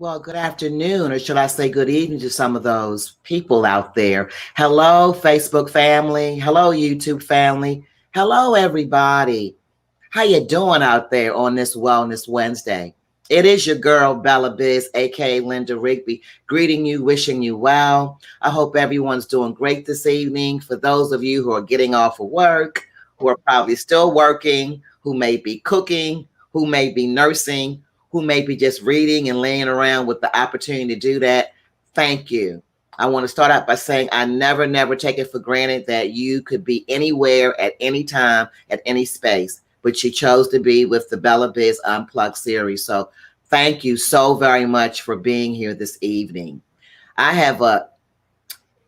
Well, good afternoon, or should I say good evening to some of those people out there. Hello, Facebook family. Hello, YouTube family. Hello, everybody. How you doing out there on this Wellness Wednesday? It is your girl, Bela Biz, aka Linda Rigby, greeting you, wishing you well. I hope everyone's doing great this evening. For those of you who are getting off of work, who are probably still working, who may be cooking, who may be nursing, who may be just reading and laying around with the opportunity to do that, thank you. I want to start out by saying I never take it for granted that you could be anywhere at any time, at any space, but you chose to be with the Bela Biz Unplugged series. So thank you so very much for being here this evening. I have a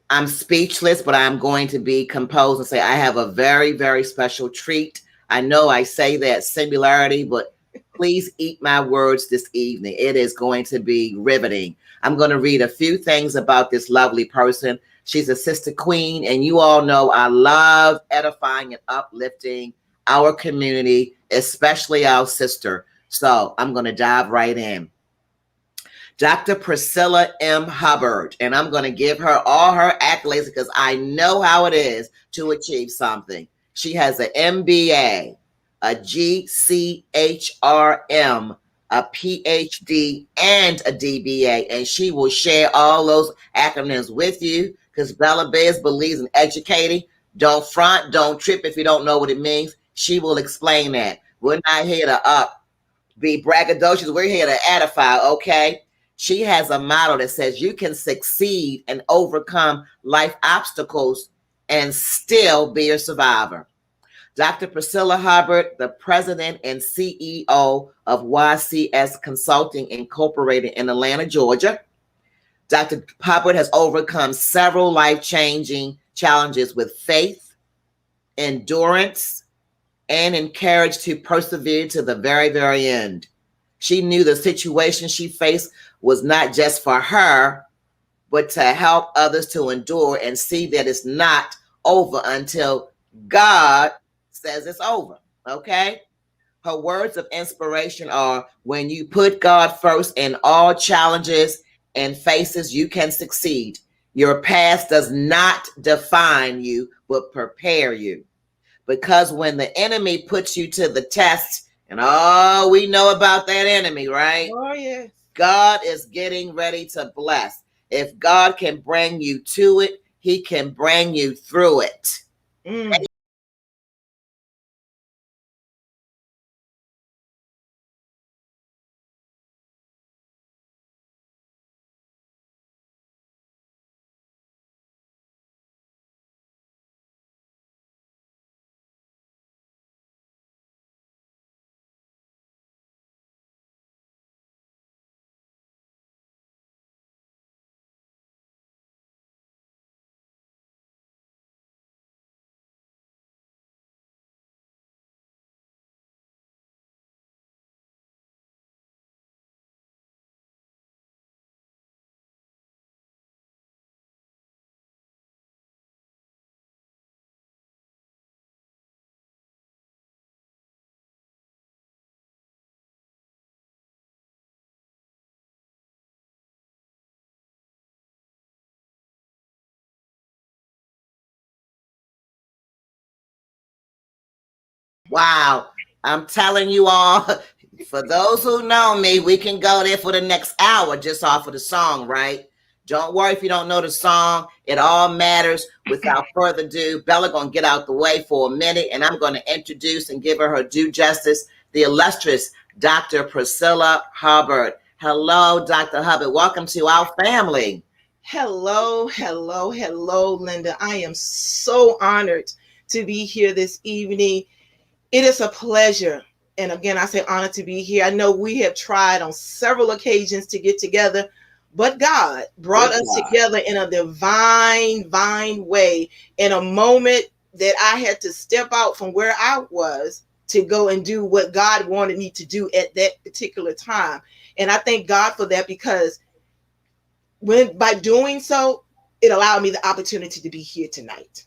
I'm speechless, but I'm going to be composed and say I have a very special treat. I know I say that singularity, but please eat my words this evening. It is going to be riveting. I'm going to read a few things about this lovely person. She's a sister queen, and you all know I love edifying and uplifting our community, especially our sister. So I'm going to dive right in. Dr. Priscilla M. Hubbard, and I'm going to give her all her accolades because I know how it is to achieve something. She has an MBA, a GCHRM, a PhD, and a DBA, and she will share all those acronyms with you because Bela Biz believes in educating. Don't front, don't trip if you don't know what it means. She will explain that. We're not here to be braggadocious. We're here to edify, okay? She has a motto that says you can succeed and overcome life obstacles and still be a survivor. Dr. Priscilla Hubbard, the president and CEO of YCS Consulting Incorporated in Atlanta, Georgia. Dr. Hubbard has overcome several life-changing challenges with faith, endurance, and encouraged to persevere to the very end. She knew the situation she faced was not just for her, but to help others to endure and see that it's not over until God says it's over. Okay? Her words of inspiration are when you put God first in all challenges and faces, you can succeed. Your past does not define you, but prepare you. Because when the enemy puts you to the test, and all we know about that enemy, right? Oh, yes. God is getting ready to bless. If God can bring you to it, he can bring you through it. Mm. Wow. I'm telling you all, for those who know me, we can go there for the next hour just off of the song, right? Don't worry if you don't know the song. It all matters. Without further ado, Bella gonna get out the way for a minute, and I'm gonna introduce and give her due justice, the illustrious Dr. Priscilla Hubbard. Hello, Dr. Hubbard. Welcome to our family. Hello, hello, hello, Linda. I am so honored to be here this evening. It is a pleasure. And again, I say honored to be here. I know we have tried on several occasions to get together, but God brought us together in a divine way in a moment that I had to step out from where I was to go and do what God wanted me to do at that particular time. And I thank God for that because by doing so, it allowed me the opportunity to be here tonight.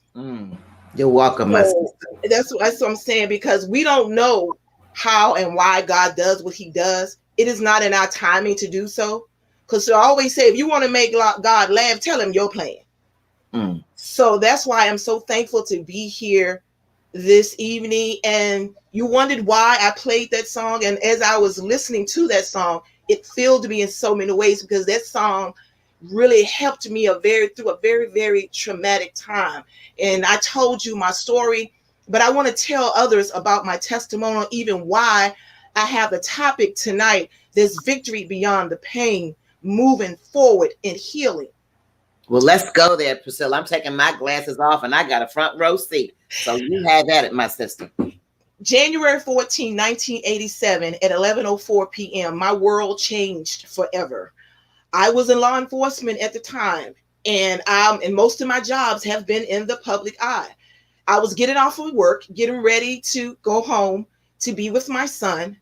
You're welcome, my So sister. that's what I'm saying, because we don't know how and why God does what he does. It is not in our timing to do so. Because I always say, if you want to make God laugh, tell him your plan. Mm. So that's why I'm so thankful to be here this evening. And you wondered why I played that song. And as I was listening to that song, it filled me in so many ways, because that song really helped me through a very, very traumatic time. And I told you my story, but I want to tell others about my testimony, even why I have the topic tonight, this victory beyond the pain, moving forward in healing. Well, let's go there, Priscilla. I'm taking my glasses off and I got a front row seat. So you have at it, my sister. January 14, 1987 at 11:04 p.m., my world changed forever. I was in law enforcement at the time, and most of my jobs have been in the public eye. I was getting off of work, getting ready to go home to be with my son.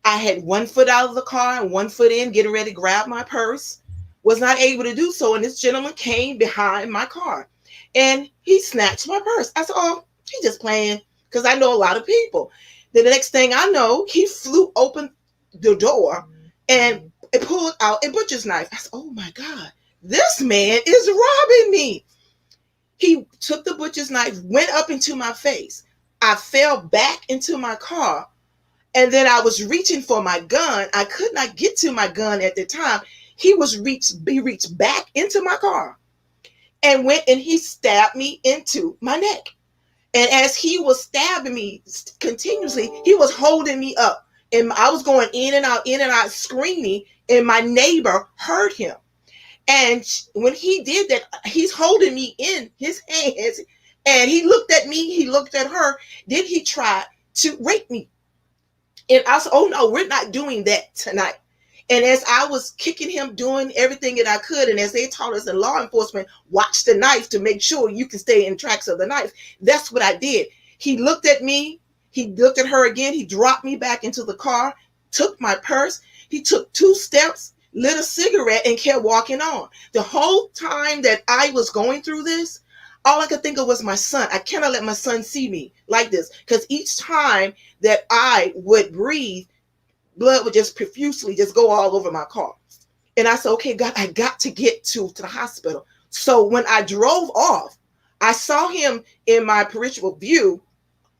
I had one foot out of the car and one foot in, getting ready to grab my purse. Was not able to do so, and this gentleman came behind my car, and he snatched my purse. I said, "Oh, he's just playing," because I know a lot of people. Then the next thing I know, he flew open the door and it pulled out a butcher's knife. I said, "Oh my God, this man is robbing me." He took the butcher's knife, went up into my face. I fell back into my car, and then I was reaching for my gun. I could not get to my gun at the time. He reached back into my car and went and he stabbed me into my neck. And as he was stabbing me continuously, he was holding me up. And I was going in and out, screaming. And my neighbor heard him. And when he did that, he's holding me in his hands. And he looked at me, he looked at her. Then he tried to rape me. And I said, "Oh no, we're not doing that tonight." And as I was kicking him, doing everything that I could, and as they taught us in law enforcement, watch the knife to make sure you can stay in tracks of the knife. That's what I did. He looked at me. He looked at her again. He dropped me back into the car, took my purse. He took 2 steps, lit a cigarette, and kept walking on. The whole time that I was going through this, all I could think of was my son. I cannot let my son see me like this, because each time that I would breathe, blood would just profusely just go all over my car. And I said, "Okay, God, I got to get to the hospital." So when I drove off, I saw him in my peripheral view,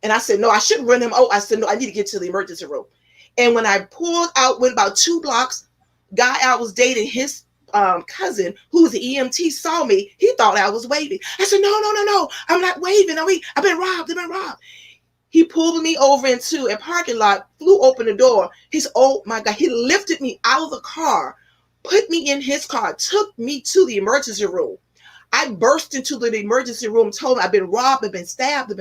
and I said, "No, I shouldn't run him." Oh, I said, "No, I need to get to the emergency room." And when I pulled out, went about 2 blocks, guy I was dating, his cousin, who's the EMT, saw me. He thought I was waving. I said, No, I'm not waving. No, I've been robbed. He pulled me over into a parking lot, flew open the door. Oh my God, he lifted me out of the car, put me in his car, took me to the emergency room. I burst into the emergency room, told him I've been robbed, I've been stabbed.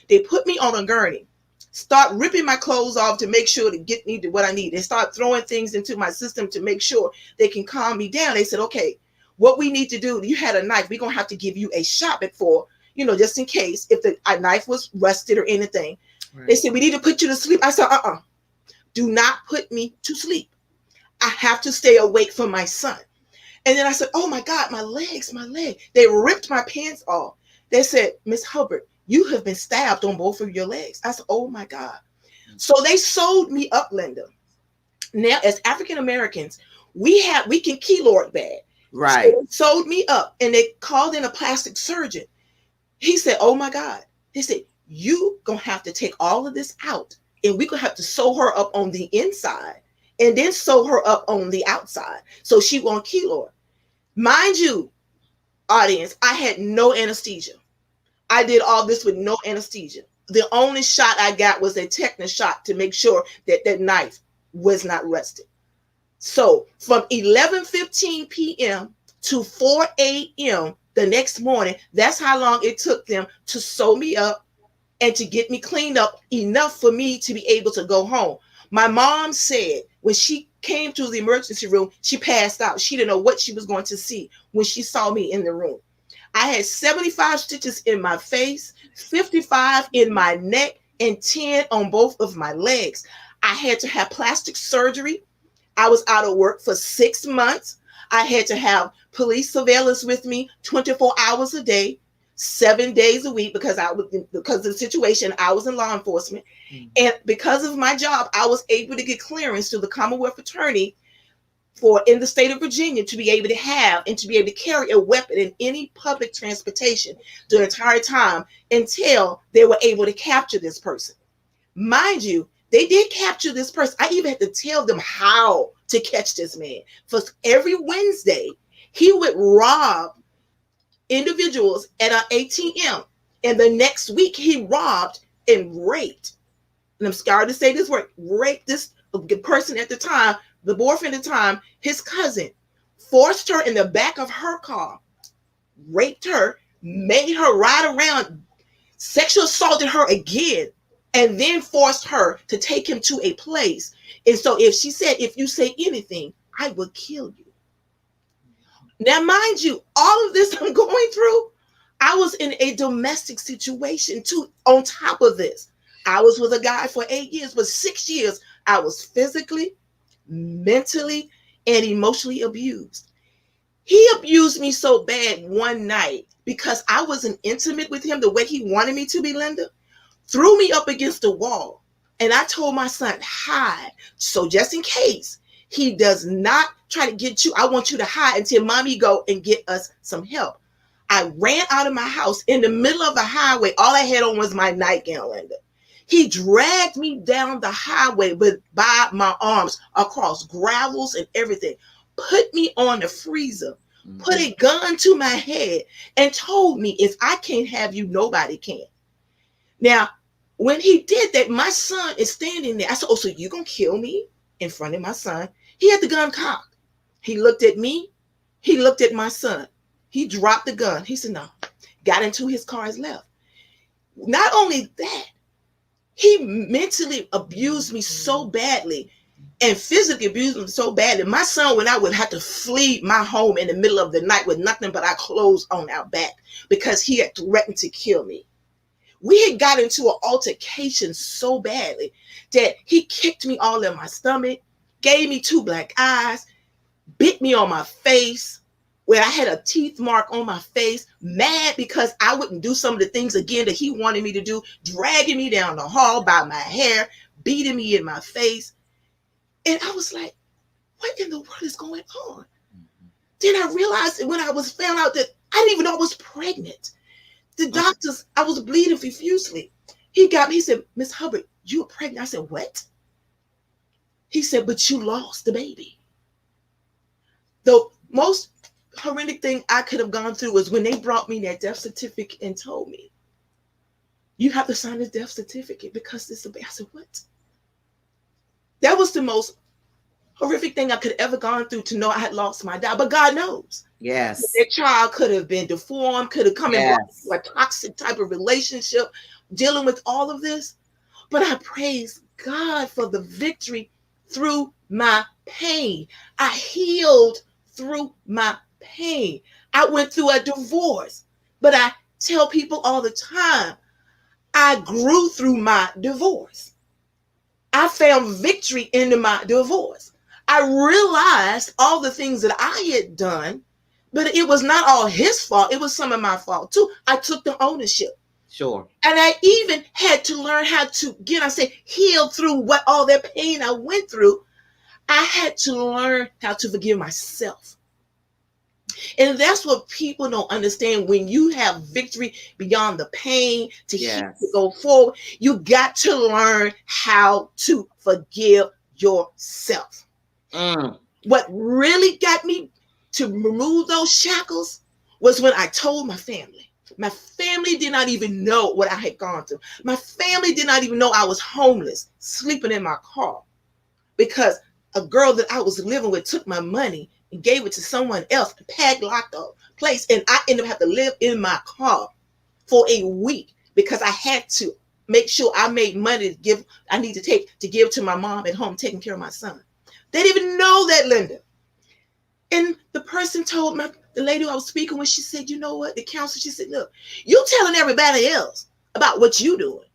They put me on a gurney, start ripping my clothes off to make sure to get me to what I need. They start throwing things into my system to make sure they can calm me down. They said, "Okay, what we need to do, you had a knife. We're going to have to give you a shot before, just in case if the knife was rusted or anything." Right. They said, "We need to put you to sleep." I said, "Do not put me to sleep. I have to stay awake for my son." And then I said, "Oh my God, my leg." They ripped my pants off. They said, "Miss Hubbard, you have been stabbed on both of your legs." I said, "Oh my God." So they sewed me up, Linda. Now, as African Americans, we can keloid bad. Right. So they sewed me up, and they called in a plastic surgeon. He said, "Oh my God." He said, "You gonna have to take all of this out, and we're gonna have to sew her up on the inside and then sew her up on the outside so she won't keloid." Mind you, audience, I had no anesthesia. I did all this with no anesthesia. The only shot I got was a tetanus shot to make sure that that knife was not rusted. So from 11:15 p.m. to 4 a.m. the next morning, that's how long it took them to sew me up and to get me cleaned up enough for me to be able to go home. My mom said when she came to the emergency room, she passed out. She didn't know what she was going to see when she saw me in the room. I had 75 stitches in my face, 55 in my neck, and 10 on both of my legs. I had to have plastic surgery. I was out of work for 6 months. I had to have police surveillance with me 24 hours a day, 7 days a week, because of the situation, I was in law enforcement. Mm-hmm. And because of my job, I was able to get clearance through the Commonwealth Attorney for in the state of Virginia to be able to have and to be able to carry a weapon in any public transportation the entire time until they were able to capture this person. Mind you, they did capture this person. I even had to tell them how to catch this man. For every Wednesday, he would rob individuals at an ATM. And the next week, he robbed and raped. And I'm scared to say this word, raped this person at the time, the boyfriend at the time, his cousin, forced her in the back of her car, raped her, made her ride around, sexual assaulted her again, and then forced her to take him to a place. And so if she said, if you say anything, I will kill you. Now, mind you, all of this I'm going through, I was in a domestic situation too. On top of this, I was with a guy for 8 years, but 6 years, I was physically, mentally, and emotionally abused. He abused me so bad one night because I wasn't intimate with him the way he wanted me to be, Linda, threw me up against the wall. And I told my son, hide. So just in case he does not try to get you, I want you to hide until mommy go and get us some help. I ran out of my house in the middle of the highway. All I had on was my nightgown, Linda. He dragged me down the highway by my arms across gravels and everything, put me on the freezer, put a gun to my head, and told me, if I can't have you, nobody can. Now, when he did that, my son is standing there. I said, oh, so you gonna kill me in front of my son? He had the gun cocked. He looked at me. He looked at my son. He dropped the gun. He said, no. Got into his car and left. Not only that, he mentally abused me so badly and physically abused me so badly. My son, when I would have to flee my home in the middle of the night with nothing but our clothes on our back because he had threatened to kill me. We had got into an altercation so badly that he kicked me all in my stomach, gave me 2 black eyes, bit me on my face, where I had a teeth mark on my face, mad because I wouldn't do some of the things again that he wanted me to do, dragging me down the hall by my hair, beating me in my face. And I was like, what in the world is going on? Then I realized when I was found out that I didn't even know I was pregnant. The doctors, I was bleeding profusely. He got me, he said, Miss Hubbard, you were pregnant. I said, what? He said, but you lost the baby. The most horrific thing I could have gone through was when they brought me that death certificate and told me, you have to sign this death certificate because this is a baby. I said, what? That was the most horrific thing I could ever gone through, to know I had lost my dad. But God knows. Yes. That child could have been deformed, could have come Yes. into a toxic type of relationship, dealing with all of this. But I praise God for the victory through my pain. I healed through my pain. I went through a divorce, but I tell people all the time, I grew through my divorce. I found victory in my divorce. I realized all the things that I had done, but it was not all his fault. It was some of my fault too. I took the ownership. Sure. And I even had to learn how to, again, I say, heal through what all that pain I went through. I had to learn how to forgive myself. And that's what people don't understand. When you have victory beyond the pain to heal, to go forward, you got to learn how to forgive yourself. What really got me to remove those shackles was when I told my family. My family did not even know what I had gone through. My family did not even know I was homeless, sleeping in my car, because a girl that I was living with took my money and gave it to someone else, padlocked the place, and I ended up having to live in my car for a week because I had to make sure I made money to give. I need to give to my mom at home, taking care of my son. They didn't even know that, Linda. And the person told the lady who I was speaking with, she said, you know what? The counselor, she said, look, you telling everybody else about what you doing.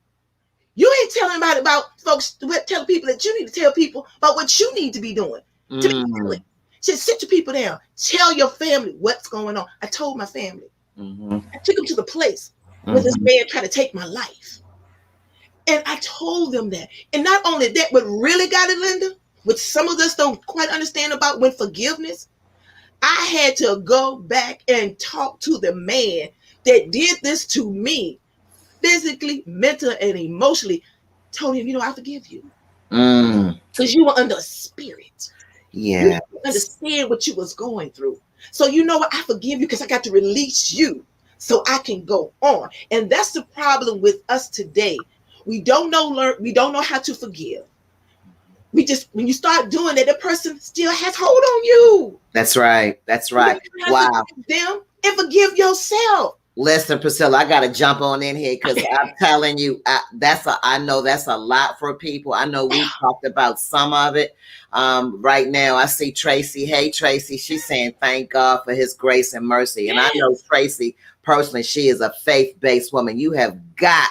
You ain't telling anybody about folks, telling people that you need to tell people about what you need to be doing. To be healing. She said, sit your people down. Tell your family what's going on. I told my family. I took them to the place where this man tried to take my life. And I told them that. And not only that, but really got it, Linda, which some of us don't quite understand about when forgiveness, I had to go back and talk to the man that did this to me, physically, mentally, and emotionally. Told him, I forgive you. Because you were under a spirit. You Yeah. didn't understand what you was going through. So you know what? I forgive you because I got to release you so I can go on. And that's the problem with us today. We don't know how to forgive. We just, when you start doing it, the person still has hold on you. That's right. That's right. Wow. Forgive them and forgive yourself. Listen, Priscilla, I got to jump on in here because I'm telling you, I know that's a lot for people. I know we've talked about some of it. Right now, I see Tracy. Hey, Tracy, she's saying thank God for his grace and mercy. And I know Tracy personally, she is a faith-based woman. You have got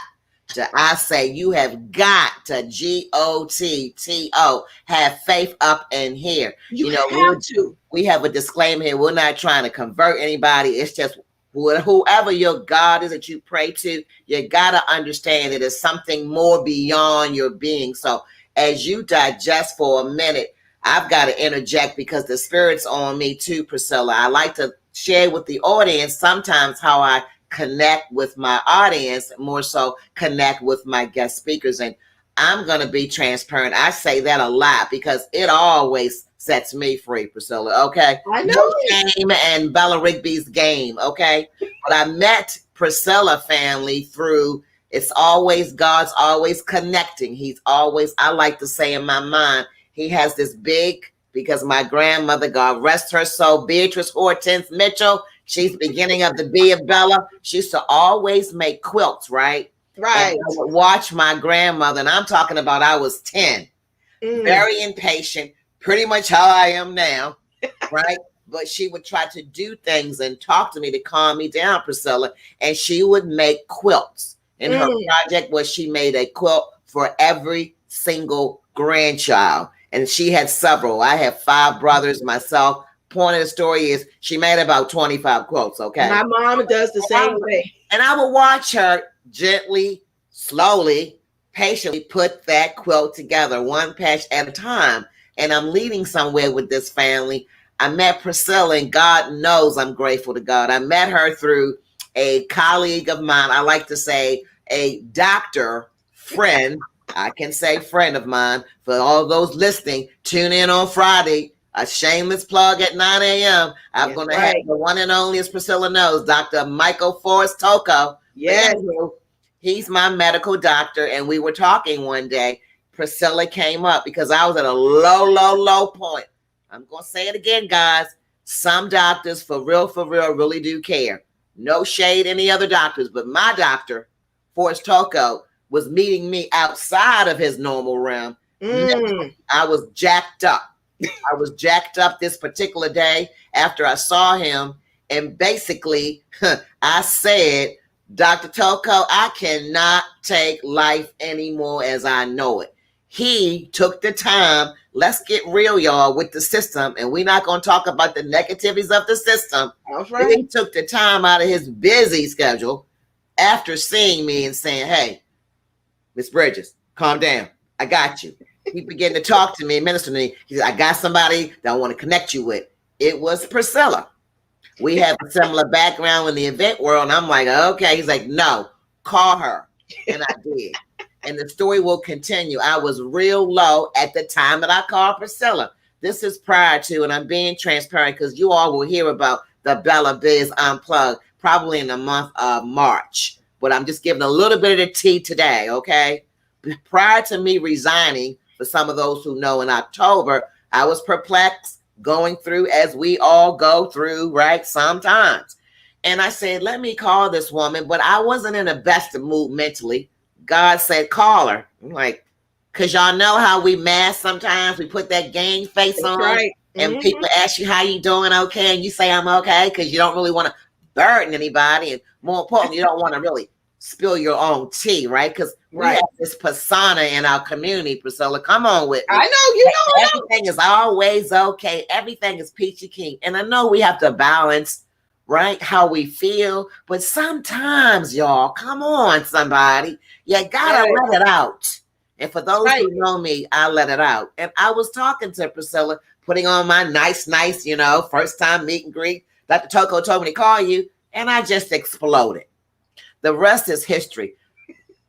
to, I say, you have got to, GOTTO, have faith up in here. You have to. We have a disclaimer here. We're not trying to convert anybody. It's just whoever your God is that you pray to, you got to understand it is something more beyond your being. So as you digest for a minute, I've got to interject because the Spirit's on me too, Priscilla. I like to share with the audience sometimes how I connect with my audience, more so connect with my guest speakers. And I'm going to be transparent. I say that a lot because it always sets me free, Priscilla. Okay. I know. No shame and Bela Rigby's game. Okay. But I met Priscilla family through, it's always, God's always connecting. He's always, I like to say in my mind, he has this big, because my grandmother, God rest her soul, Beatrice Hortense Mitchell, she's beginning of the B of Bella. She used to always make quilts, right? Right. And I would watch my grandmother, and I'm talking about I was 10, very impatient, pretty much how I am now, right? But she would try to do things and talk to me to calm me down, Priscilla, and she would make quilts. And her project was she made a quilt for every single grandchild. And she had several. I have 5 brothers myself. Point of the story is she made about 25 quilts, okay? My mom does the same way. And I would watch her gently, slowly, patiently put that quilt together, one patch at a time. And I'm leaving somewhere with this family. I met Priscilla, and God knows I'm grateful to God. I met her through a colleague of mine. I like to say a doctor friend. I can say friend of mine. For all those listening, tune in on Friday. A shameless plug at 9 a.m. I'm going to have the one and only, as Priscilla knows, Dr. Michael Forrest Toko. Yes. He's my medical doctor. And we were talking one day. Priscilla came up because I was at a low point. I'm going to say it again, guys. Some doctors, for real, really do care. No shade any other doctors, but my doctor, Forrest Toko, was meeting me outside of his normal realm. I was jacked up. I was jacked up this particular day after I saw him. And basically, I said, Dr. Toko, I cannot take life anymore as I know it. He took the time. Let's get real, y'all, with the system. And we're not going to talk about the negativities of the system. That's right. He took the time out of his busy schedule after seeing me and saying, hey, Miss Bridges, calm down. I got you. He began to talk to me and minister to me. He said, I got somebody that I want to connect you with. It was Priscilla. We have a similar background in the event world. And I'm like, okay. He's like, no, call her. And I did. And the story will continue. I was real low at the time that I called Priscilla. This is prior to, and I'm being transparent because you all will hear about the Bela Biz Unplugged probably in the month of March. But I'm just giving a little bit of the tea today, okay? Prior to me resigning, for some of those who know, in October, I was perplexed, going through as we all go through, right? Sometimes. And I said, let me call this woman, but I wasn't in the best of mood mentally. God said, call her. I'm like, because y'all know how we mask sometimes. We put that game face on. Right. And people ask you, how you doing? Okay. And you say, I'm okay, because you don't really want to burden anybody. And more importantly, you don't want to really spill your own tea, right? Because we have this persona in our community, Priscilla. Come on with me. I know, you know. Everything is always okay. Everything is peachy keen. And I know we have to balance, right, how we feel. But sometimes, y'all, come on, somebody. You gotta let it out. And for those Right. who know me, I let it out. And I was talking to Priscilla, putting on my nice, first time meet and greet. Dr. Toko told me to call you, and I just exploded. The rest is history.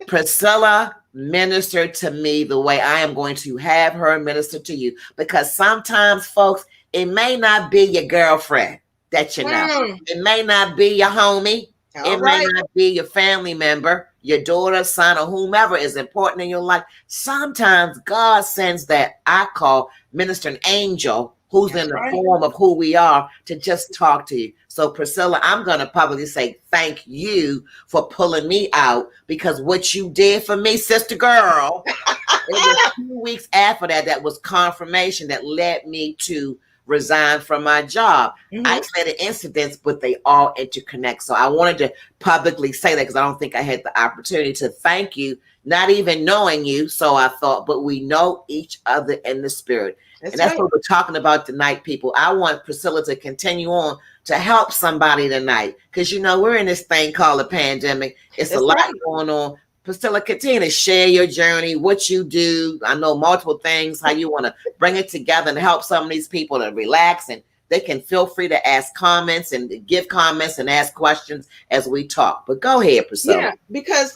Priscilla ministered to me the way I am going to have her minister to you. Because sometimes, folks, it may not be your girlfriend that you know. It may not be your homie. It may not be your family member, your daughter, son, or whomever is important in your life. Sometimes God sends that I call ministering angel, who's in the form of who we are, to just talk to you. So Priscilla, I'm going to publicly say thank you for pulling me out, because what you did for me, sister girl, it was 2 weeks after that was confirmation that led me to resign from my job. Isolated incidents, but they all interconnect. So I wanted to publicly say that, because I don't think I had the opportunity to thank you, not even knowing you. So I thought, but we know each other in the spirit. That's what we're talking about tonight, people. I want Priscilla to continue on to help somebody tonight, because we're in this thing called a pandemic. It's a lot going on. Priscilla, continue to share your journey, what you do. I know multiple things, how you want to bring it together and help some of these people to relax, and they can feel free to ask comments and give comments and ask questions as we talk. But go ahead, Priscilla. Yeah, because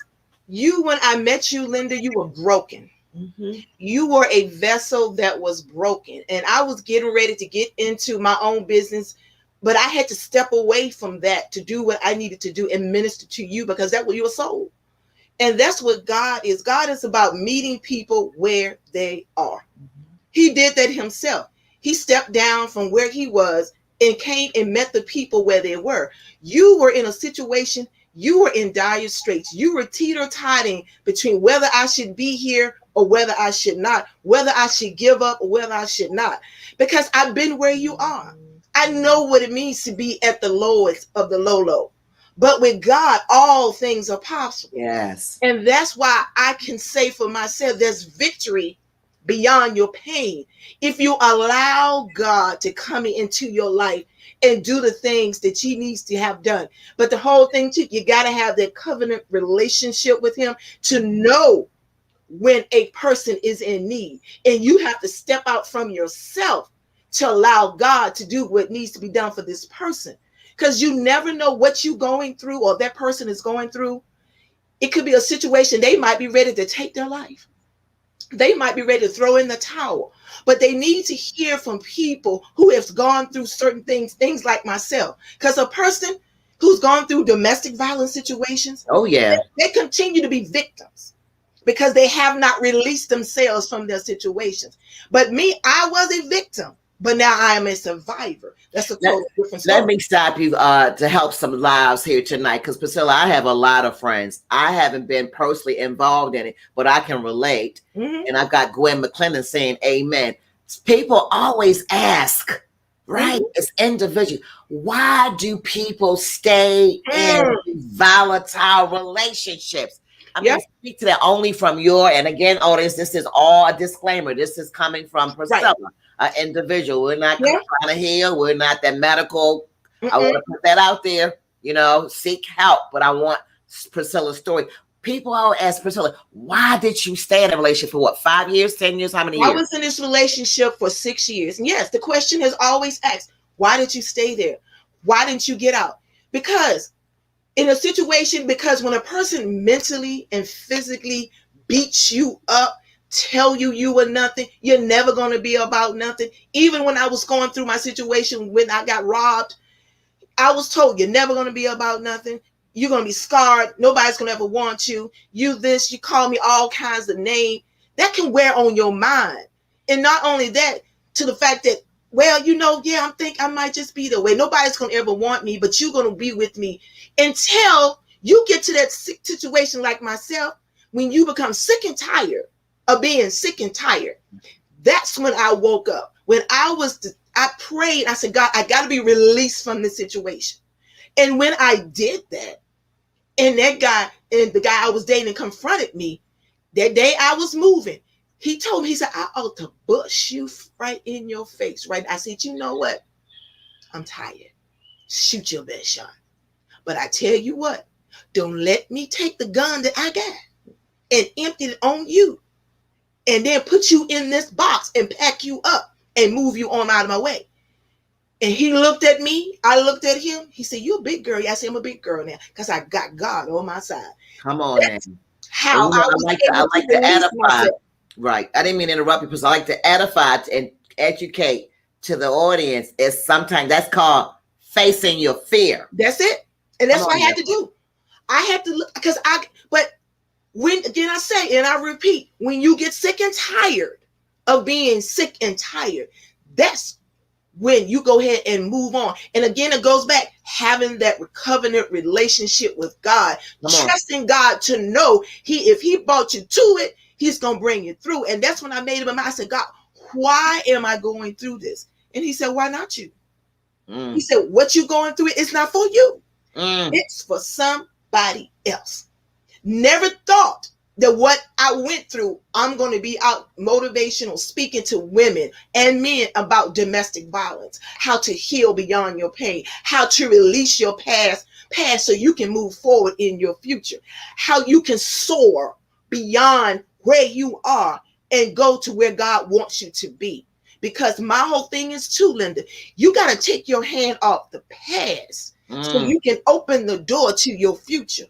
when I met you, Linda, you were broken. You were a vessel that was broken, and I was getting ready to get into my own business, but I had to step away from that to do what I needed to do and minister to you, because that's what you were sold. And that's what God is. God is about meeting people where they are. He did that himself. He stepped down from where he was and came and met the people where they were. You were in a situation, you were in dire straits. You were teeter-totting between whether I should be here or whether I should not, whether I should give up or whether I should not. Because I've been where you are. I know what it means to be at the lowest of the low. But with God, all things are possible. Yes. And that's why I can say for myself, there's victory beyond your pain if you allow God to come into your life and do the things that he needs to have done. But the whole thing too, you got to have that covenant relationship with him to know when a person is in need. And you have to step out from yourself to allow God to do what needs to be done for this person. Because you never know what you're going through or that person is going through. It could be a situation, they might be ready to take their life. They might be ready to throw in the towel, but they need to hear from people who have gone through certain things like myself. Because a person who's gone through domestic violence situations, they continue to be victims because they have not released themselves from their situations. But me, I was a victim. But now I am a survivor. That's a totally different story. Let me stop you to help some lives here tonight, because Priscilla, I have a lot of friends. I haven't been personally involved in it, but I can relate. And I've got Gwen McClendon saying amen. People always ask, right? It's individual. Why do people stay in volatile relationships? I'm going to speak to that only from and again, audience, this is all a disclaimer. This is coming from Priscilla. Individual. We're not trying to heal. We're not that medical. I want to put that out there. Seek help. But I want Priscilla's story. People always ask Priscilla, why did you stay in a relationship for 5 years, 10 years? How many years? I was in this relationship for 6 years. And yes, the question is always asked, why did you stay there? Why didn't you get out? Because in a situation, when a person mentally and physically beats you up, tell you were nothing, you're never going to be about nothing. Even when I was going through my situation when I got robbed, I was told you're never going to be about nothing. You're going to be scarred. Nobody's going to ever want you. You this, you call me all kinds of names. That can wear on your mind. And not only that, to the fact that, I think I might just be the way. Nobody's going to ever want me, but you're going to be with me until you get to that situation like myself, when you become sick and tired of being sick and tired. That's when I woke up. When I prayed, I said, God, I got to be released from this situation. And when I did that, and the guy I was dating confronted me, that day I was moving, he told me, he said, I ought to bust you right in your face. Right. I said, you know what? I'm tired. Shoot your best shot. But I tell you what, don't let me take the gun that I got and empty it on you. and then put you in this box and pack you up and move you on out of my way. And he looked at me. I looked at him. He said, "You a big girl." I said, "I'm a big girl now because I got God on my side." Come on, That's man. how And, you know, I was I able like to to release edify. myself. Right. I didn't mean to interrupt you because I like to edify and educate to the audience. Is sometimes that's called facing your fear. That's it. And Come that's what on I had now. to do. I had to look but when again I say, and I repeat, when you get sick and tired of being sick and tired, that's when you go ahead and move on. And again, it goes back having that covenant relationship with God, trusting God to know if he brought you to it, he's going to bring you through. And that's when I made up my mind. I said, "God, why am I going through this?" And he said, "Why not you?" He said, "What you going through, it's not for you. It's for somebody else." Never thought that what I went through, I'm going to be out motivational, speaking to women and men about domestic violence, how to heal beyond your pain, how to release your past so you can move forward in your future, how you can soar beyond where you are and go to where God wants you to be. Because my whole thing is too, Linda, you got to take your hand off the past so you can open the door to your future.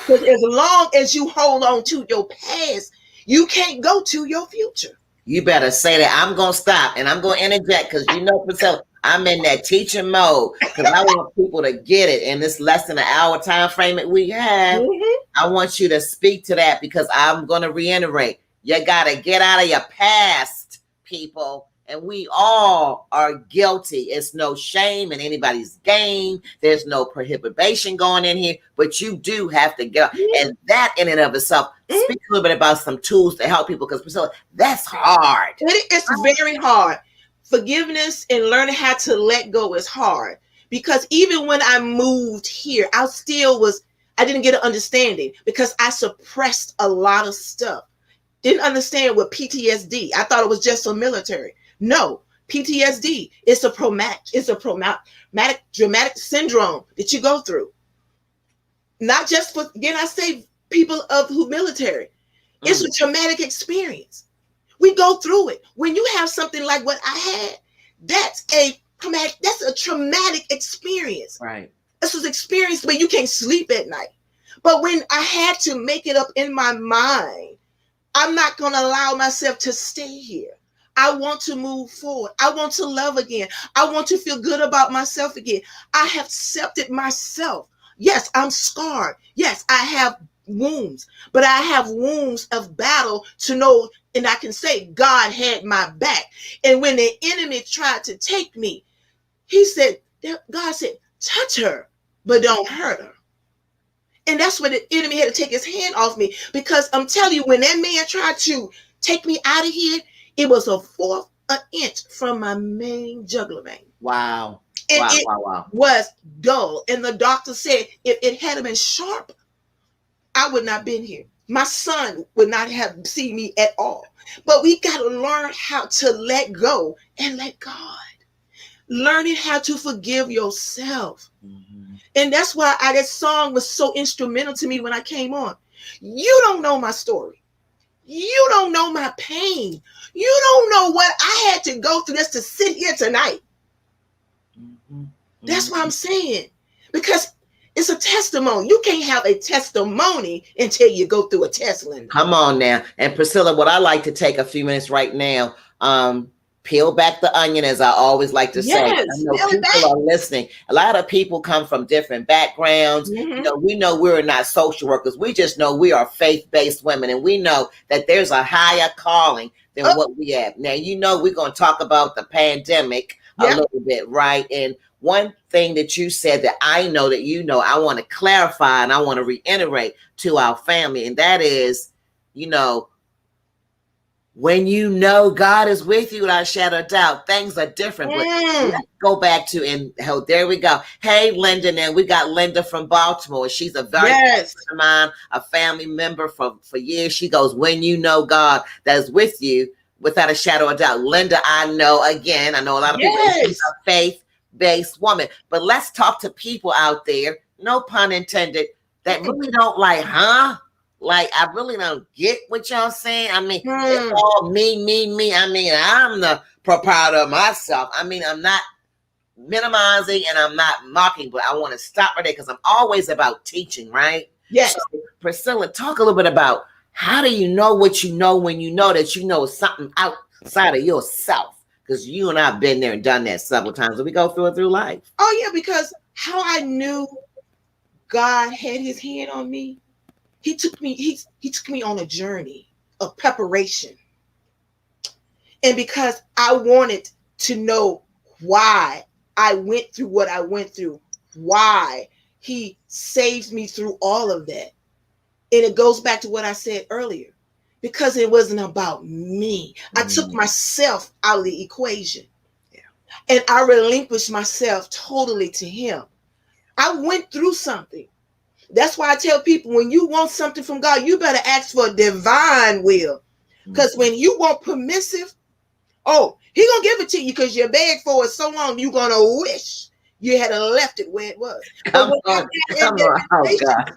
Because as long as you hold on to your past, you can't go to your future. You better say that. I'm going to stop and I'm going to interject because you know, Priscilla, I'm in that teaching mode because I want people to get it in this less than an hour time frame that we have. I want you to speak to that because I'm going to reiterate. You got to get out of your past, people. And we all are guilty. It's no shame in anybody's game. There's no prohibition going in here, but you do have to get out. And that in and of itself, speak a little bit about some tools to help people because Priscilla, that's hard. It's very hard. Forgiveness and learning how to let go is hard because even when I moved here, I didn't get an understanding because I suppressed a lot of stuff. Didn't understand what PTSD. I thought it was just for military. No, PTSD is a traumatic syndrome that you go through. Not just for, again, I say people of who military. It's a traumatic experience. We go through it. When you have something like what I had, that's a traumatic experience. Right. This was experience where you can't sleep at night. But when I had to make it up in my mind, I'm not going to allow myself to stay here. I want to move forward. I want to love again. I want to feel good about myself again. I have accepted myself. Yes, I'm scarred. Yes, I have wounds, but I have wounds of battle to know, and I can say God had my back. And when the enemy tried to take me, God said, touch her, but don't hurt her. And that's when the enemy had to take his hand off me because I'm telling you, when that man tried to take me out of here, it was a fourth an inch from my main jugular vein. Wow. And wow, it was dull. And the doctor said if it had been sharp, I would not have been here. My son would not have seen me at all. But we got to learn how to let go and let God. Learning how to forgive yourself. And that's why that song was so instrumental to me when I came on. You don't know my story. You don't know my pain. You don't know what I had to go through just to sit here tonight. That's what I'm saying. Because it's a testimony. You can't have a testimony until you go through a test, Linda. Come on now. And Priscilla, what I like to take a few minutes right now, peel back the onion, as I always like to say. I know people are listening. A lot of people come from different backgrounds. You know, we know we're not social workers. We just know we are faith-based women, and we know that there's a higher calling than what we have. Now, you know, we're going to talk about the pandemic a little bit, right? And one thing that you said that I know that you know, I want to clarify and I want to reiterate to our family, and that is, you know, when you know God is with you without a shadow of doubt, things are different. But let's go back to, and there we go. Hey, Linda, now we got Linda from Baltimore. She's a very good friend of mine, a family member for years. She goes, when you know God that is with you without a shadow of doubt. Linda, I know a lot of people, she's a faith-based woman. But let's talk to people out there, no pun intended, that really don't like like, I really don't get what y'all saying. I mean, it's Mm. all me, me, me. I mean, I'm the proprietor of myself. I mean, I'm not minimizing and I'm not mocking, but I want to stop right there because I'm always about teaching, right? Yes. So, Priscilla, talk a little bit about how do you know what you know when you know that you know something outside of yourself? Because you and I have been there and done that several times. We go through life. Oh yeah, because how I knew God had his hand on me, he took me on a journey of preparation. And because I wanted to know why I went through what I went through, why he saved me through all of that. And it goes back to what I said earlier, because it wasn't about me. I took myself out of the equation. Yeah. And I relinquished myself totally to him. I went through something. That's why I tell people, when you want something from God, you better ask for a divine will. Because when you want permissive, oh, he gonna give it to you because you begged for it so long, you're gonna wish you had left it where it was. Come on. Oh, God.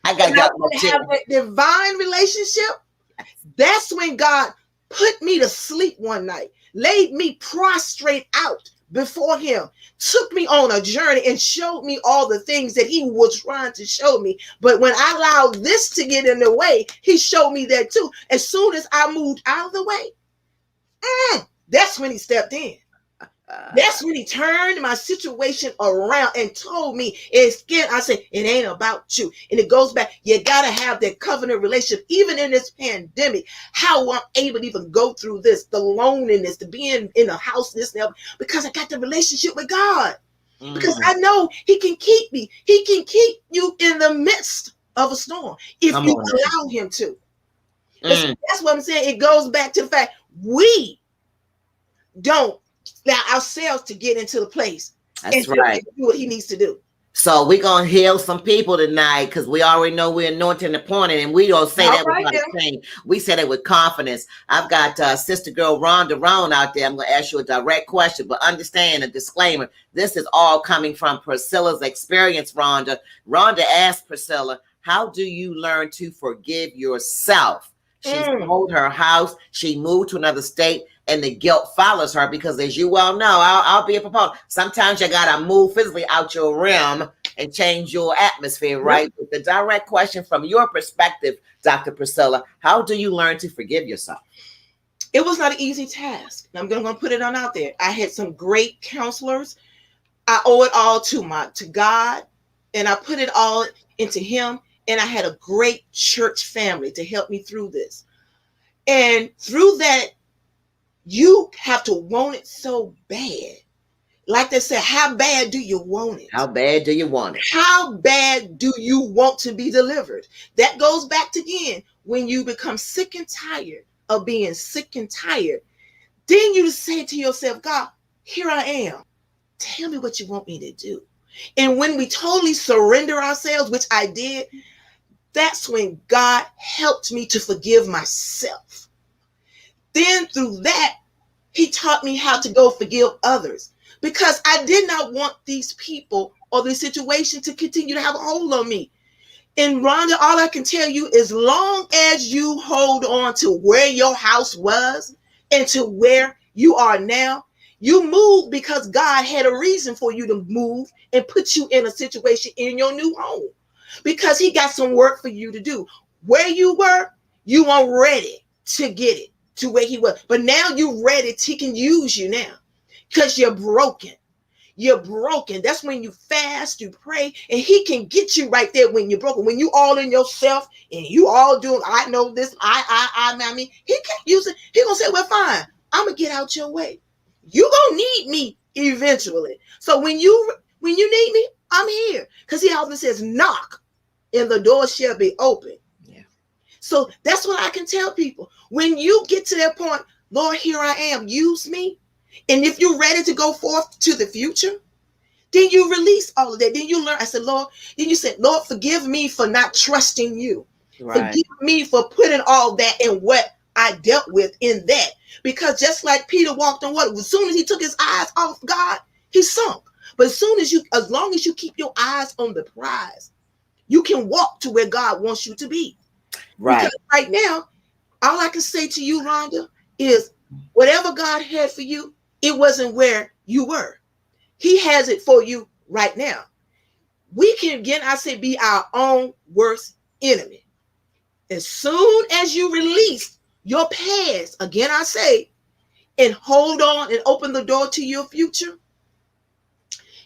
I got to have that divine relationship. That's when God put me to sleep one night, laid me prostrate out before him, took me on a journey and showed me all the things that he was trying to show me. But when I allowed this to get in the way, he showed me that too. As soon as I moved out of the way, that's when he stepped in. That's when he turned my situation around and told me, again, I said, it ain't about you. And it goes back, you got to have that covenant relationship. Even in this pandemic, how I'm able to even go through this, the loneliness, the being in a house, this and that, because I got the relationship with God. Because I know he can keep me. He can keep you in the midst of a storm if you allow him to. That's what I'm saying. It goes back to the fact we don't allow ourselves to get into the place. That's right. Do what he needs to do. So we're going to heal some people tonight because we already know we're anointed and appointed, and we don't say that without shame. We say that with confidence. I've got sister girl Rhonda Roan out there. I'm going to ask you a direct question, but understand a disclaimer. This is all coming from Priscilla's experience, Rhonda. Rhonda asked Priscilla, how do you learn to forgive yourself? She sold her house. She moved to another state. And the guilt follows her because, as you well know, I'll be a proponent. Sometimes you got to move physically out your realm and change your atmosphere, right? But the direct question from your perspective, Dr. Priscilla, how do you learn to forgive yourself? It was not an easy task. I'm going to put it on out there. I had some great counselors. I owe it all to God, and I put it all into him. And I had a great church family to help me through this. And through that, you have to want it so bad. Like they said, how bad do you want it? How bad do you want it? How bad do you want to be delivered? That goes back to, again, when you become sick and tired of being sick and tired, then you say to yourself, God, here I am. Tell me what you want me to do. And when we totally surrender ourselves, which I did, that's when God helped me to forgive myself. Then through that, he taught me how to go forgive others, because I did not want these people or this situation to continue to have a hold on me. And Rhonda, all I can tell you, as long as you hold on to where your house was and to where you are now, you moved because God had a reason for you to move and put you in a situation in your new home, because he got some work for you to do. Where you were, you weren't ready to get it to where he was. But now you're ready. He can use you now because you're broken. You're broken. That's when you fast, you pray, and he can get you right there when you're broken. When you all in yourself and you all doing, I know this, I mean, he can't use it. He gonna say, well, fine, I'm gonna get out your way. You gonna need me eventually. So when you need me, I'm here. Because he often says, knock and the door shall be open. So that's what I can tell people. When you get to that point, Lord, here I am, use me. And if you're ready to go forth to the future, then you release all of that. Then you learn. I said, Lord, then you said, Lord, forgive me for not trusting you. Right. Forgive me for putting all that in what I dealt with in that. Because just like Peter walked on water, as soon as he took his eyes off God, he sunk. But as long as you keep your eyes on the prize, you can walk to where God wants you to be. Right. Because right now, all I can say to you, Rhonda, is whatever God had for you, it wasn't where you were. He has it for you right now. We can, again, I say, be our own worst enemy. As soon as you release your past, again, I say, and hold on and open the door to your future,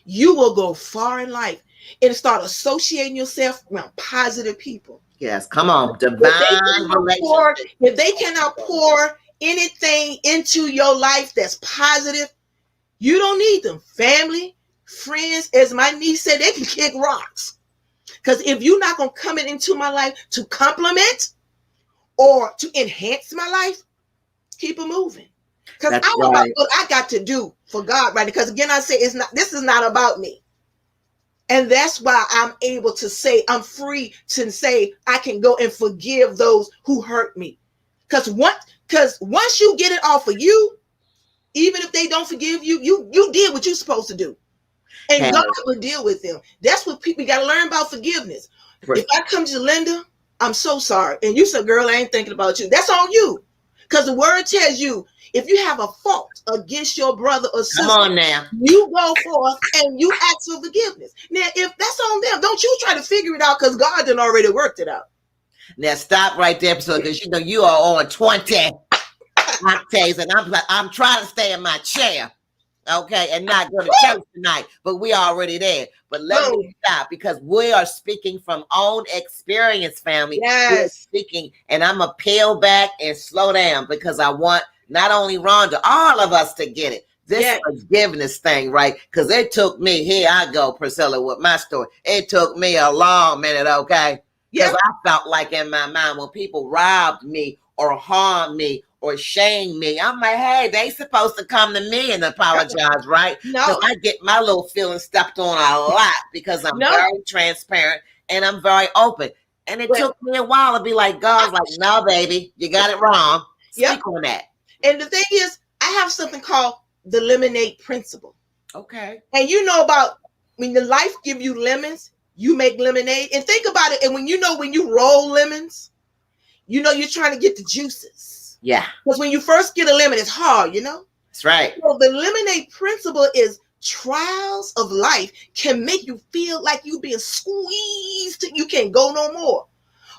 you will go far in life and start associating yourself around positive people. Yes, come on. If Divine relationship. if they cannot pour anything into your life that's positive, you don't need them. Family, friends, as my niece said, they can kick rocks. Because if you're not going to come into my life to complement or to enhance my life, keep it moving. Because I'm about what I got to do for God, right? Because again, I say this is not about me. And that's why I'm able to say, I'm free to say, I can go and forgive those who hurt me. Because once you get it off of you, even if they don't forgive you, you did what you're supposed to do. And God will deal with them. That's what people got to learn about forgiveness. Right. If I come to Linda, I'm so sorry. And you said, girl, I ain't thinking about you. That's on you. Because the word tells you, if you have a fault against your brother or sister, come on now, you go forth and you ask for forgiveness. Now, if that's on them, don't you try to figure it out because God done already worked it out. Now stop right there, because you know you are on 20 octaves, and I'm trying to stay in my chair, okay, and not go to church tonight. But we already there. But let me stop, because we are speaking from own experience, family. Yes, we're speaking, and I'm gonna peel back and slow down because I want not only Rhonda, all of us to get it. This forgiveness thing, right? Because it took me, here I go, Priscilla, with my story. It took me a long minute, okay? Because I felt like in my mind when people robbed me or harmed me or shamed me, I'm like, hey, they supposed to come to me and apologize, right? Because I get my little feelings stepped on a lot because I'm very transparent and I'm very open. And it took me a while to be like, God's like, no, baby, you got it wrong. Speak on that. And the thing is, I have something called the lemonade principle. Okay. And you know about when the life give you lemons, you make lemonade. And think about it. And when you roll lemons, you know you're trying to get the juices. Yeah. Because when you first get a lemon, it's hard, you know? That's right. So the lemonade principle is trials of life can make you feel like you've been squeezed. You can't go no more.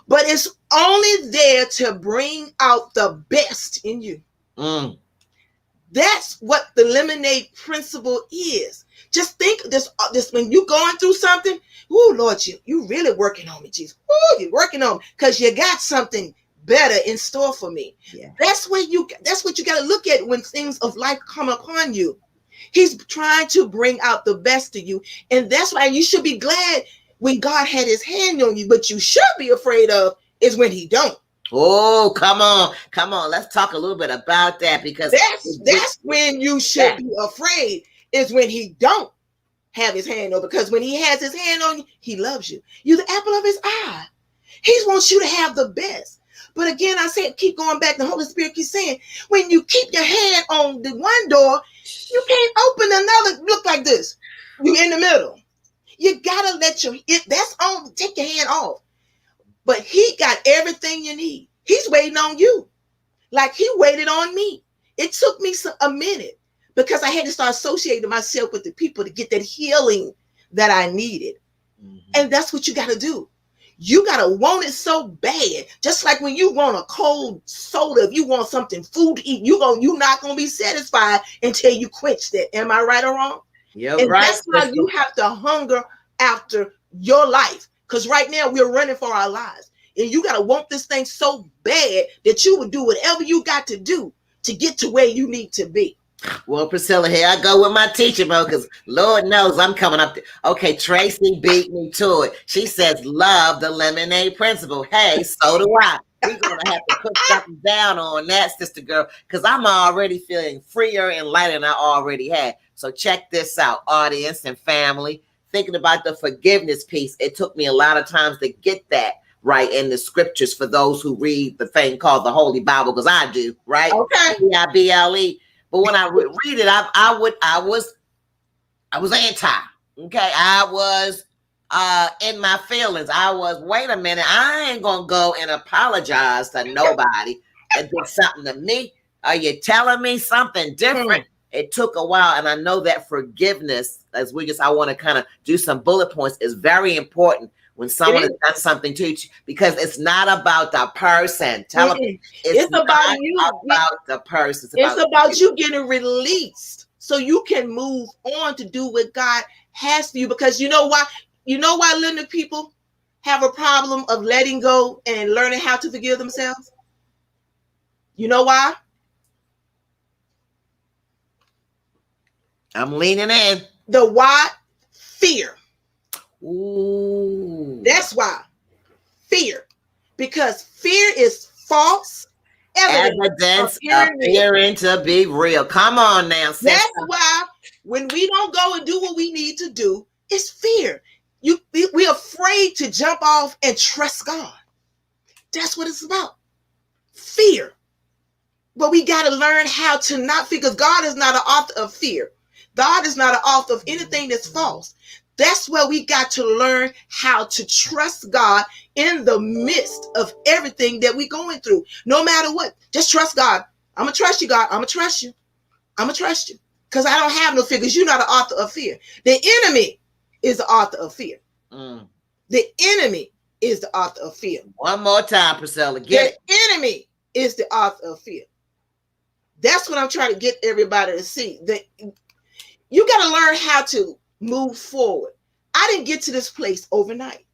But it's only there to bring out the best in you. Mm. That's what the lemonade principle is. Just think this when you're going through something. Oh Lord, you really working on me, Jesus. Oh, you're working on me because you got something better in store for me. Yeah. That's what you got to look at when things of life come upon you. He's trying to bring out the best of you, and that's why you should be glad when God had His hand on you. But you should be afraid of is when He don't. Oh, come on. Let's talk a little bit about that, because that's when you should be afraid, is when He don't have His hand on. Because when He has His hand on you, He loves you. You're the apple of His eye. He wants you to have the best. But again, I said, keep going back. The Holy Spirit keeps saying, when you keep your hand on the one door, you can't open another. Look like this. You're in the middle. You gotta that's on. Take your hand off. But He got everything you need. He's waiting on you. Like He waited on me. It took me a minute because I had to start associating myself with the people to get that healing that I needed. Mm-hmm. And that's what you got to do. You got to want it so bad. Just like when you want a cold soda, if you want something food to eat, you're not going to be satisfied until you quench that. Am I right or wrong? Yeah, and right. That's why you have to hunger after your life. Because right now we're running for our lives. And you got to want this thing so bad that you would do whatever you got to do to get to where you need to be. Well, Priscilla, here I go with my teacher mode, because Lord knows I'm coming up. Okay, Tracy beat me to it. She says, love the lemonade principle. Hey, so do I. We're going to have to put something down on that, sister girl, because I'm already feeling freer and lighter than I already had. So check this out, audience and family. Thinking about the forgiveness piece, it took me a lot of times to get that right in the scriptures for those who read the thing called the Holy Bible, because I do, right? Okay. Bible. But when I read it, I was anti. Okay, I in my feelings. I was, wait a minute, I ain't gonna go and apologize to nobody that did something to me. Are you telling me something different? It took a while, and I know that forgiveness, I want to kind of do some bullet points, is very important when someone has done something to you, because it's not about the person. Tell them it's about you, about the person. It's about you getting released so you can move on to do what God has for you. Because you know why? You know why Linda, people have a problem of letting go and learning how to forgive themselves? You know why? I'm leaning in. The why? Fear. Ooh. That's why. Fear. Because fear is false evidence appearing to be real. Come on now. Sister. That's why when we don't go and do what we need to do, it's fear. We're afraid to jump off and trust God. That's what it's about. Fear. But we got to learn how to not fear, because God is not an author of fear. God is not an author of anything that's false. That's where we got to learn how to trust God in the midst of everything that we're going through. No matter what, just trust God. I'm going to trust you, God. I'm going to trust you. I'm going to trust you, because I don't have no fear, because you're not an author of fear. The enemy is the author of fear. The enemy is the author of fear. One more time, Priscilla. Get the enemy is the author of fear. That's what I'm trying to get everybody to see. You got to learn how to move forward. I didn't get to this place overnight,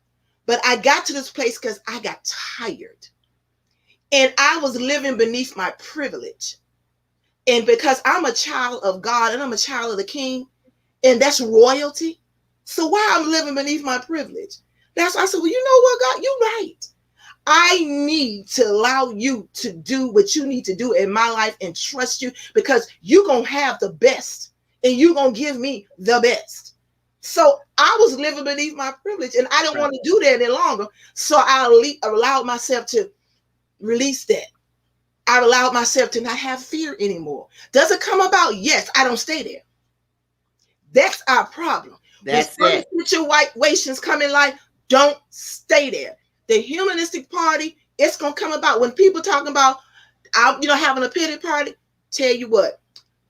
but I got to this place because I got tired. And I was living beneath my privilege. And because I'm a child of God and I'm a child of the King, and that's royalty. So why I'm living beneath my privilege? That's why I said, well, you know what, God, you're right. I need to allow you to do what you need to do in my life and trust you, because you're going to have the best and you're going to give me the best. So I was living beneath my privilege, and I don't want to do that any longer. So I allowed myself to release that. I allowed myself to not have fear anymore. Does it come about? Yes, I don't stay there. That's our problem. That's when situations come in life, don't stay there. The humanistic party, it's going to come about. When people talking about, having a pity party, tell you what,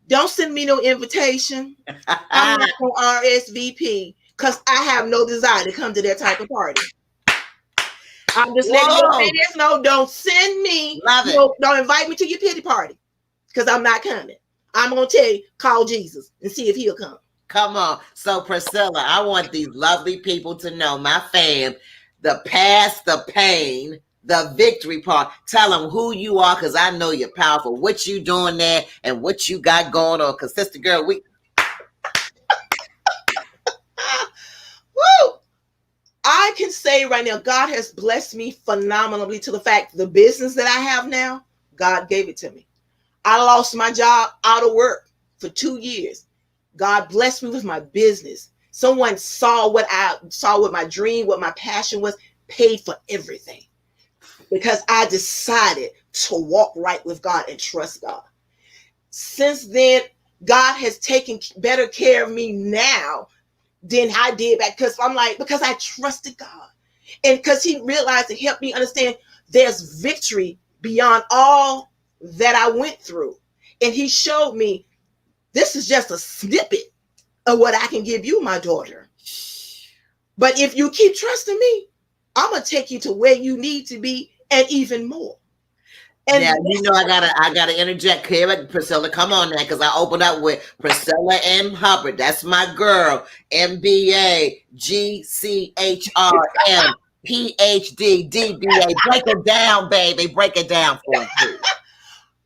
don't send me no invitation. I'm not going to RSVP, because I have no desire to come to that type of party. I'm just letting you know, don't send me. Don't invite me to your pity party, because I'm not coming. I'm going to tell you, call Jesus and see if he'll come. Come on. So, Priscilla, I want these lovely people to know, my fam, the past, the pain, the victory part. Tell them who you are, because I know you're powerful. What you doing there and what you got going on. Because, sister girl, we... Woo! I can say right now, God has blessed me phenomenally, to the fact the business that I have now, God gave it to me. I lost my job, out of work for 2 years. God blessed me with my business. Someone saw what my dream, what my passion was, paid for everything, because I decided to walk right with God and trust God. Since then, God has taken better care of me now than I did back, because I trusted God, and because he realized and helped me understand there's victory beyond all that I went through. And he showed me, this is just a snippet of what I can give you, my daughter. But if you keep trusting me, I'm going to take you to where you need to be, and even more. And now, I gotta interject here, Priscilla. Come on now, because I opened up with Priscilla M. Hubbard. That's my girl. MBA, GCHRM, PhD, DBA. Break it down, baby. Break it down for me.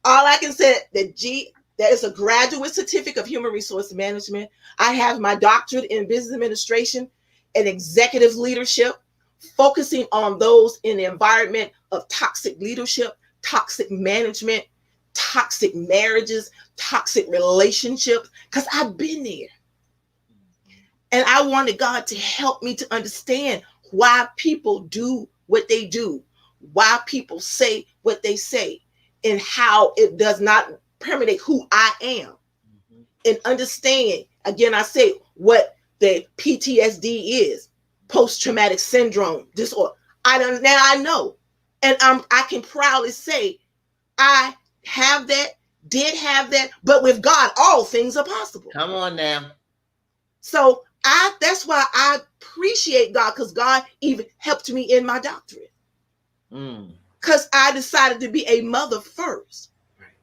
All I can say, that is a graduate certificate of human resource management. I have my doctorate in business administration and executive leadership, focusing on those in the environment of toxic leadership, toxic management, toxic marriages, toxic relationships, because I've been there. And I wanted God to help me to understand why people do what they do, why people say what they say, and how it does not permeate who I am. And understand, again, I say what the PTSD is, post-traumatic syndrome disorder. I know. And I can proudly say I have that, did have that, but with God, all things are possible. Come on now. So that's why I appreciate God, because God even helped me in my doctorate. Because I decided to be a mother first.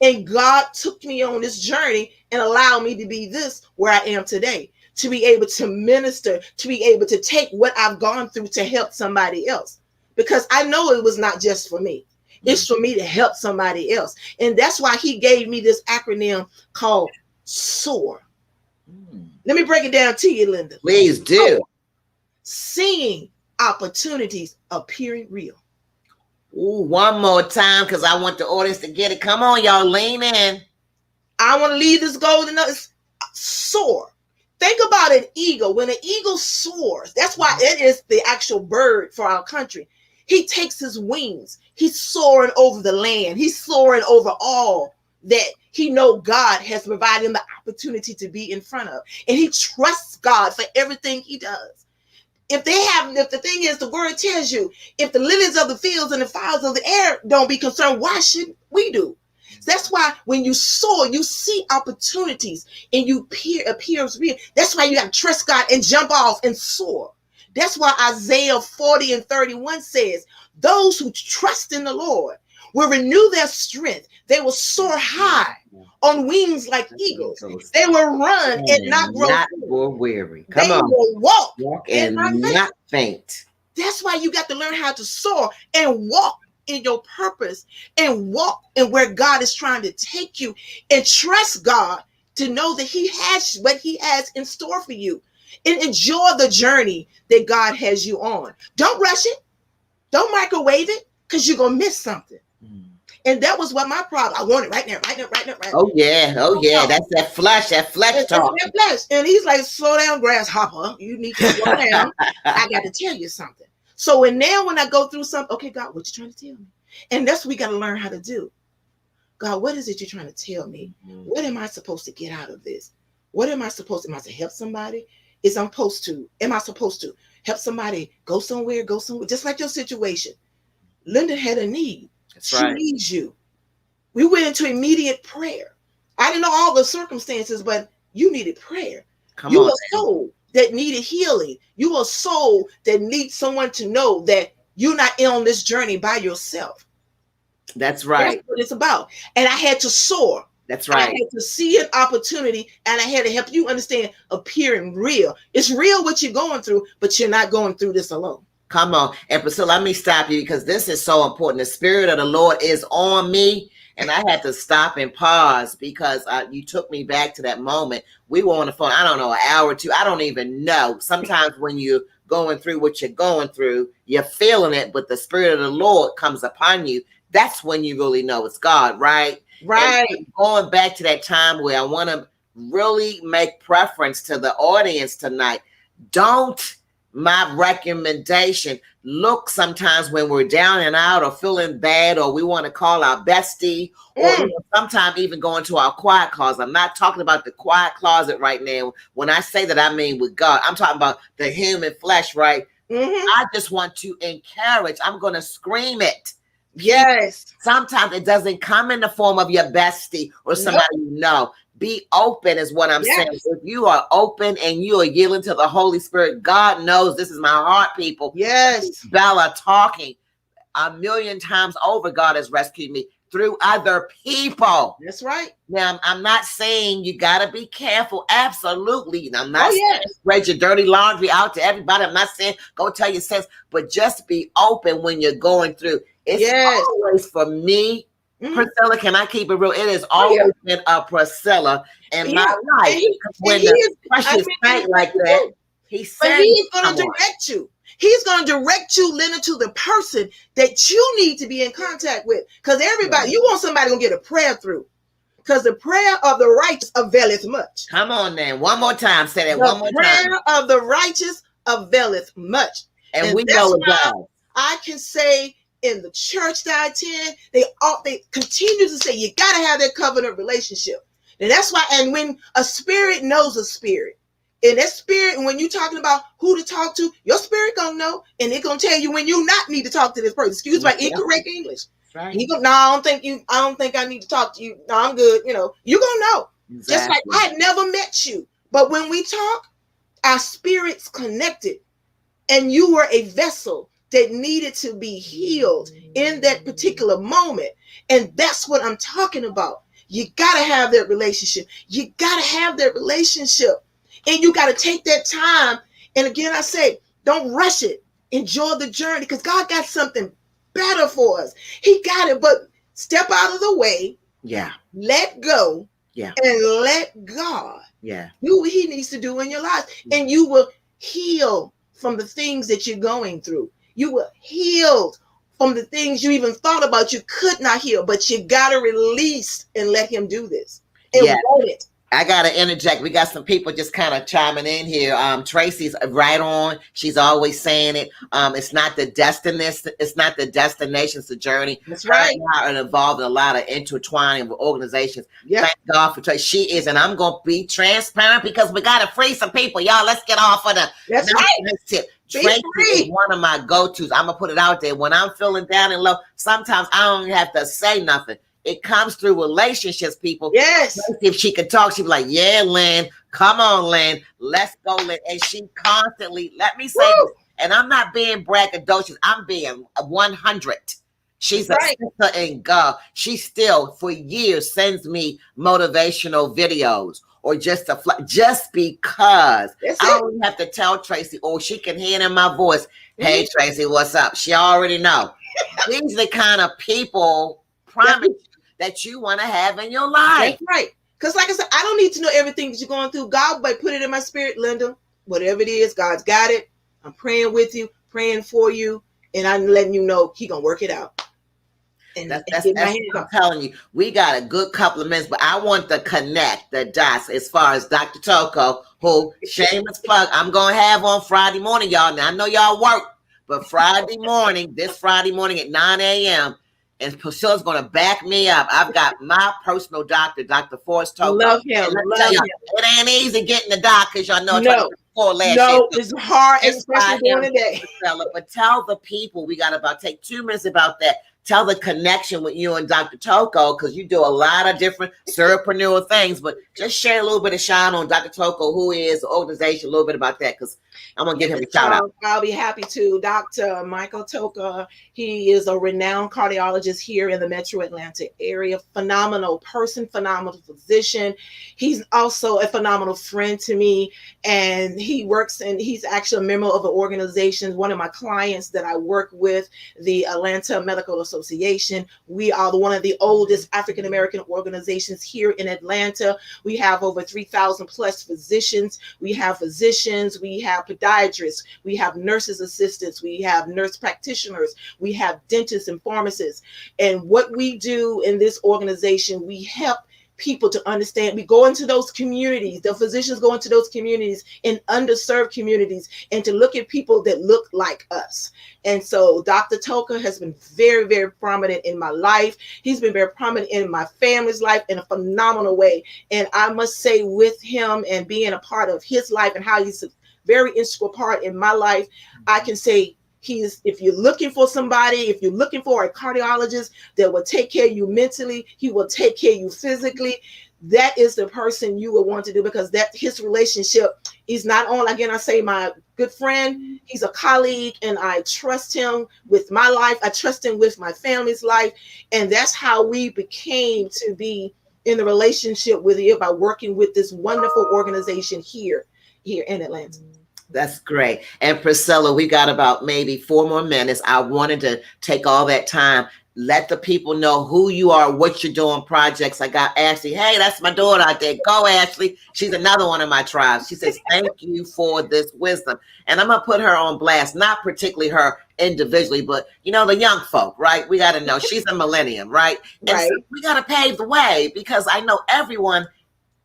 And God took me on this journey and allowed me to be this where I am today, to be able to minister, to be able to take what I've gone through to help somebody else. Because I know it was not just for me. It's for me to help somebody else. And that's why he gave me this acronym called SOAR. Let me break it down to you, Linda. Please do. Seeing opportunities appearing real. Ooh, one more time, because I want the audience to get it. Come on, y'all, lean in. I want to leave this golden soar. Think about an eagle. When an eagle soars, that's why it is the actual bird for our country. He takes his wings. He's soaring over the land. He's soaring over all that he knows God has provided him the opportunity to be in front of. And he trusts God for everything he does. If the thing is, the word tells you, if the lilies of the fields and the fowls of the air don't be concerned, why should we do? That's why when you soar, you see opportunities and you appears real. That's why you got to trust God and jump off and soar. That's why Isaiah 40:31 says, those who trust in the Lord will renew their strength. They will soar high on wings like eagles. They will run and not grow weary. Come on. They will walk and not faint. That's why you got to learn how to soar and walk in your purpose and walk in where God is trying to take you, and trust God to know that he has what he has in store for you, and enjoy the journey that God has you on. Don't rush it. Don't microwave it, because you're going to miss something. And that was what my problem. I want it right now, right now, right now, right now. Oh yeah, oh yeah. That's that flesh talk. That flesh. And he's like, slow down, grasshopper. You need to slow down. I got to tell you something. So when I go through something, okay, God, what you trying to tell me? And that's what we got to learn how to do. God, what is it you're trying to tell me? What am I supposed to get out of this? What am I supposed to help somebody? Am I supposed to help somebody go somewhere, just like your situation? Linda had a need. She needs you. We went into immediate prayer. I didn't know all the circumstances, but you needed prayer. You were a soul that needed healing. You were a soul that needs someone to know that you're not on this journey by yourself. That's right. That's what it's about. And I had to soar. That's right. I had to see an opportunity, and I had to help you understand appearing real. It's real what you're going through, but you're not going through this alone. Come on. And Priscilla, let me stop you, because this is so important. The Spirit of the Lord is on me. And I had to stop and pause, because you took me back to that moment. We were on the phone, I don't know, an hour or two. I don't even know. Sometimes when you're going through what you're going through, you're feeling it, but the Spirit of the Lord comes upon you. That's when you really know it's God, right? Right. And going back to that time where I want to really make preference to the audience tonight. My recommendation, look sometimes when we're down and out or feeling bad, or we want to call our bestie, or sometimes even go into our quiet closet. I'm not talking about the quiet closet right now. When I say that, I mean with God. I'm talking about the human flesh, right? I just want to encourage. I'm going to scream it. Yes. Sometimes it doesn't come in the form of your bestie or somebody you know. Be open is what I'm saying. If you are open and you are yielding to the Holy Spirit, God knows this is my heart, people. Yes. Bela talking 1,000,000 times over, God has rescued me through other people. That's right. Now, I'm not saying you got to be careful. Absolutely. I'm not saying spread your dirty laundry out to everybody. I'm not saying go tell your sins, but just be open when you're going through. It's always for me. Priscilla, can I keep it real? It has always been a Priscilla in my life. When the precious saint like that, he's going to direct you. He's going to direct you, Linda, to the person that you need to be in contact with. Because everybody, you want somebody to get a prayer through. Because the prayer of the righteous availeth much. Come on, then. One more time. Say that one more time. The prayer of the righteous availeth much. And we know it does. I can say, in the church that I attend, they continue to say you got to have that covenant relationship. And that's why, and when a spirit knows a spirit, In that spirit, and when you're talking about who to talk to, your spirit gonna know, and it gonna tell you when you not need to talk to this person. Excuse my incorrect English. Right. He go, no, I don't think I need to talk to you. No, I'm good. You know, you gonna know. Exactly. Just like I had never met you, but when we talk, our spirits connected, and you were a vessel that needed to be healed in that particular moment, and that's what I'm talking about. You gotta have that relationship. You gotta have that relationship. And you got to take that time. And again, I say, don't rush it. Enjoy the journey, because God got something better for us. He got it, but step out of the way. Yeah. Let go. Yeah. And let God do what he needs to do in your life. And you will heal from the things that you're going through. You will heal from the things you even thought about you could not heal, but you got to release and let him do this. And want it. I gotta interject. We got some people just kind of chiming in here. Tracy's right on. She's always saying it. It's not the destination. It's not the destination. It's the journey. That's right. And involved in a lot of intertwining with organizations. Yep. Thank God for Tracy. She is, and I'm gonna be transparent because we gotta free some people, y'all. Let's get off of the. That's right. Tip. Tracy is one of my go-tos. I'm gonna put it out there. When I'm feeling down and low, sometimes I don't even have to say nothing. It comes through relationships, people. Yes. If she could talk, she'd be like, yeah, Lynn, come on, Lynn, let's go, Lynn. And she constantly, let me say this, and I'm not being braggadocious, I'm being 100. She's a sister in God. She still, for years, sends me motivational videos or just because I don't have to tell Tracy, or she can hear it in my voice. Hey, Tracy, what's up? She already know. These are the kind of people, promise that you want to have in your life. That's right. Because like I said, I don't need to know everything that you're going through. God might put it in my spirit, Linda. Whatever it is, God's got it. I'm praying with you, praying for you, and I'm letting you know he gonna work it out. And that's I'm telling you, we got a good couple of minutes, but I want to connect the dots as far as Dr. Toko, who, shameless plug, I'm gonna have on Friday morning, y'all. Now I know y'all work, but this Friday morning at 9 a.m. And Priscilla's going to back me up. I've got my personal doctor, Dr. Forrest Toko. Love him. It ain't easy getting the doc because y'all know it's hard, especially during the day. But tell the people, we got about take 2 minutes about that. Tell the connection with you and Dr. Toko, because you do a lot of different servantpreneur things, but just share a little bit of shine on Dr. Toko, who is the organization, a little bit about that, because I'm going to give him a shout out. I'll be happy to. Dr. Michael Toko, he is a renowned cardiologist here in the metro Atlanta area. Phenomenal person, phenomenal physician. He's also a phenomenal friend to me, and he works, and he's actually a member of an organization, one of my clients that I work with, the Atlanta Medical Association. We are one of the oldest African-American organizations here in Atlanta. We have over 3,000 plus physicians. We have podiatrists, we have nurses assistants, we have nurse practitioners, we have dentists and pharmacists. And what we do in this organization, we help people to understand. We go into those communities, the physicians go into those communities, in underserved communities, and to look at people that look like us. And so Dr. Toko has been very, very prominent in my life. He's been very prominent in my family's life in a phenomenal way. And I must say, with him and being a part of his life and how he's a very integral part in my life, I can say if you're looking for somebody, if you're looking for a cardiologist that will take care of you mentally, he will take care of you physically. That is the person you will want to do, because that his relationship is not only, again, I say, my good friend, he's a colleague, and I trust him with my life. I trust him with my family's life. And that's how we became to be in the relationship with you, by working with this wonderful organization here in Atlanta. That's great. And Priscilla, we got about maybe 4 more minutes. I wanted to take all that time. Let the people know who you are, what you're doing, projects. I got Ashley. Hey, that's my daughter out there. Go, Ashley. She's another one of my tribes. She says, thank you for this wisdom. And I'm going to put her on blast, not particularly her individually, but, the young folk, right? We got to know she's a millennium, right? And so we got to pave the way, because I know everyone,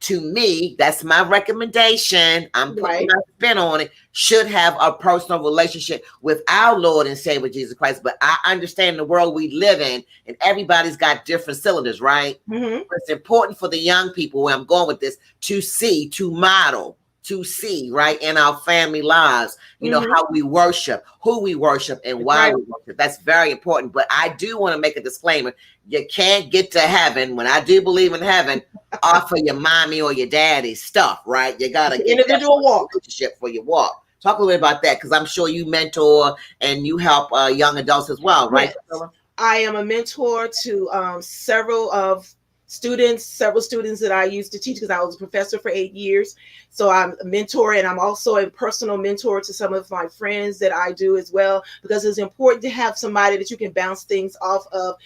to me, that's my recommendation, I'm putting my spin on it, should have a personal relationship with our Lord and Savior Jesus Christ. But I understand the world we live in, and everybody's got different cylinders, right? Mm-hmm. It's important for the young people, where I'm going with this, to model to see, right, in our family lives, you know, how we worship, who we worship, and why we worship. That's very important. But I do want to make a disclaimer. You can't get to heaven, when I do believe in heaven, off of your mommy or your daddy's stuff, right? You got to get individual walk. Relationship for your walk. Talk a little bit about that, because I'm sure you mentor and you help young adults as well, right? Yes. I am a mentor to several students that I used to teach, because I was a professor for 8 years. So I'm a mentor, and I'm also a personal mentor to some of my friends that I do as well, because it's important to have somebody that you can bounce things off of.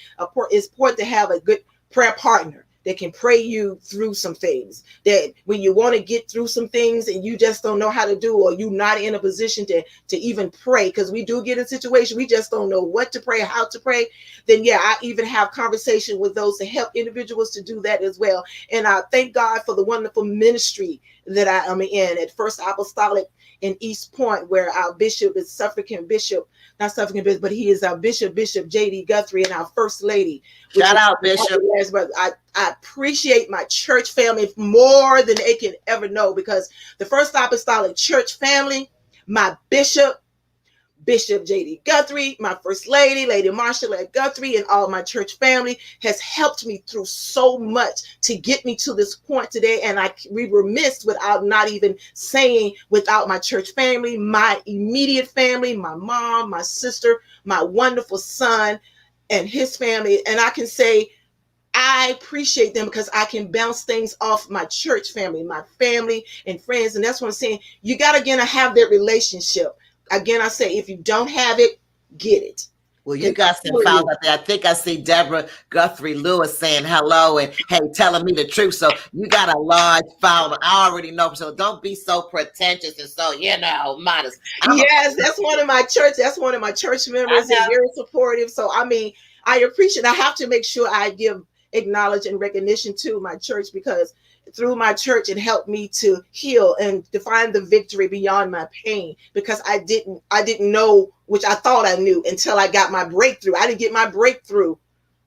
It's important to have a good prayer partner that can pray you through some things, that when you want to get through some things and you just don't know how to do, or you're not in a position to even pray, because we do get in a situation we just don't know what to pray, how to pray, then yeah, I even have conversation with those to help individuals to do that as well. And I thank God for the wonderful ministry that I am in at First Apostolic in East Point, where our bishop is not Suffragan Bishop, but he is our Bishop J.D. Guthrie, and our First Lady. Shout out, Bishop. I appreciate my church family more than they can ever know, because the First Apostolic Church family, my Bishop J.D. Guthrie, my First Lady, Lady Marsha Guthrie, and all my church family has helped me through so much to get me to this point today. And we were missed without not even saying without my church family, my immediate family, my mom, my sister, my wonderful son and his family. And I can say I appreciate them because I can bounce things off my church family, my family and friends. And that's what I'm saying. You got to, again, have that relationship. Again, I say, if you don't have it, get it. Well, you got some files out there. I think I see Deborah Guthrie Lewis saying hello and hey, telling me the truth. So you got a large file. I already know. So don't be so pretentious and so, modest. Yes, that's one of my church members. They're very supportive. So, I mean, I appreciate, I have to make sure I acknowledge and recognition to my church, because through my church, it helped me to heal and to find the victory beyond my pain, because I didn't know, which I thought I knew, until I got my breakthrough. I didn't get my breakthrough,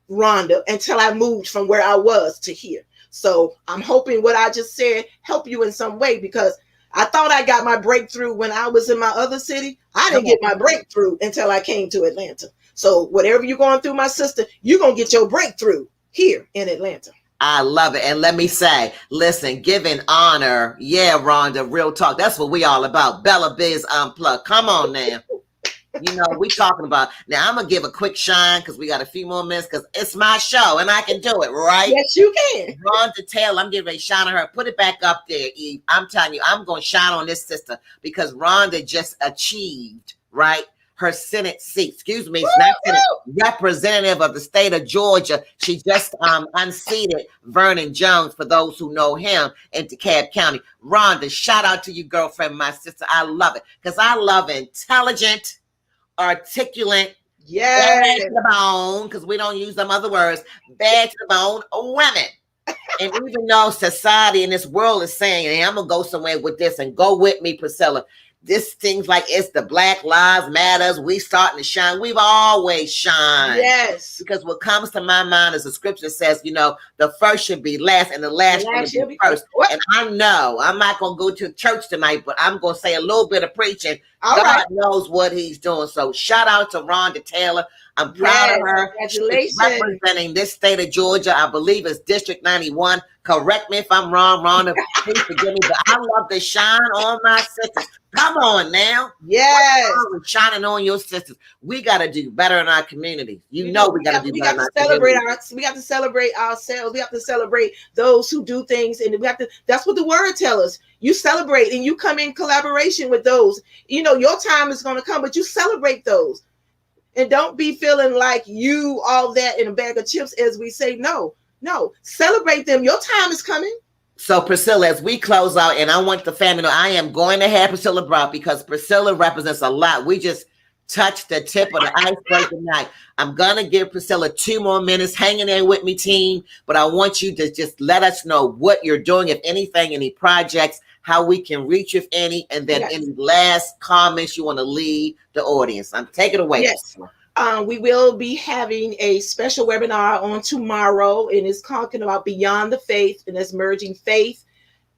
Rhonda, until I moved from where I was to here. So I'm hoping what I just said help you in some way, because I thought I got my breakthrough when I was in my other city. I didn't get my breakthrough until I came to Atlanta. So whatever you're going through, my sister, you're going to get your breakthrough here in Atlanta. I love it. And let me say, listen, giving honor. Yeah, Rhonda, real talk. That's what we all about. Bela Biz Unplugged. Come on now. We talking about. Now, I'm going to give a quick shine, because we got a few more minutes, because it's my show and I can do it, right? Yes, you can. Rhonda Taylor, I'm giving a shine on her. Put it back up there, Eve. I'm telling you, I'm going to shine on this sister, because Rhonda just achieved, right, her Senate seat. Excuse me, it's not Senate, representative of the state of Georgia. She just unseated Vernon Jones, for those who know him, in DeKalb County. Rhonda, shout out to you, girlfriend, my sister. I love it, because I love intelligent, articulate, bad to the bone, because we don't use them other words, bad to the bone women. And even though society in this world is saying, hey, I'm going to go somewhere with this, and go with me, Priscilla, this things like it's the Black Lives Matters, we starting to shine. We've always shined. Yes. Because what comes to my mind is the scripture says, the first should be last and the last should be first. And I know I'm not going to go to church tonight, but I'm going to say a little bit of preaching. God knows what he's doing. So shout out to Rhonda Taylor. I'm proud of her. Congratulations. She's representing this state of Georgia. I believe it's District 91. Correct me if I'm wrong, Rhonda. Please forgive me, but I love to shine on my sisters. Come on now. Yes. Shining on your sisters. We got to do better in our community. We got to do better. We got to celebrate ourselves. We have to celebrate those who do things. And that's what the word tells us. You celebrate and you come in collaboration with those. Your time is going to come, but you celebrate those. And don't be feeling like you all that in a bag of chips, as we say. No, celebrate them. Your time is coming. So Priscilla, as we close out, and I want the family to know, I am going to have Priscilla brought, because Priscilla represents a lot. We just touched the tip of the iceberg tonight. I'm going to give Priscilla 2 more minutes. Hanging in with me, team. But I want you to just let us know what you're doing, if anything, any projects, how we can reach, if any, and then any last comments you want to leave the audience. Take it away. Yes. We will be having a special webinar on tomorrow, and it's talking about Beyond the Faith, and it's merging faith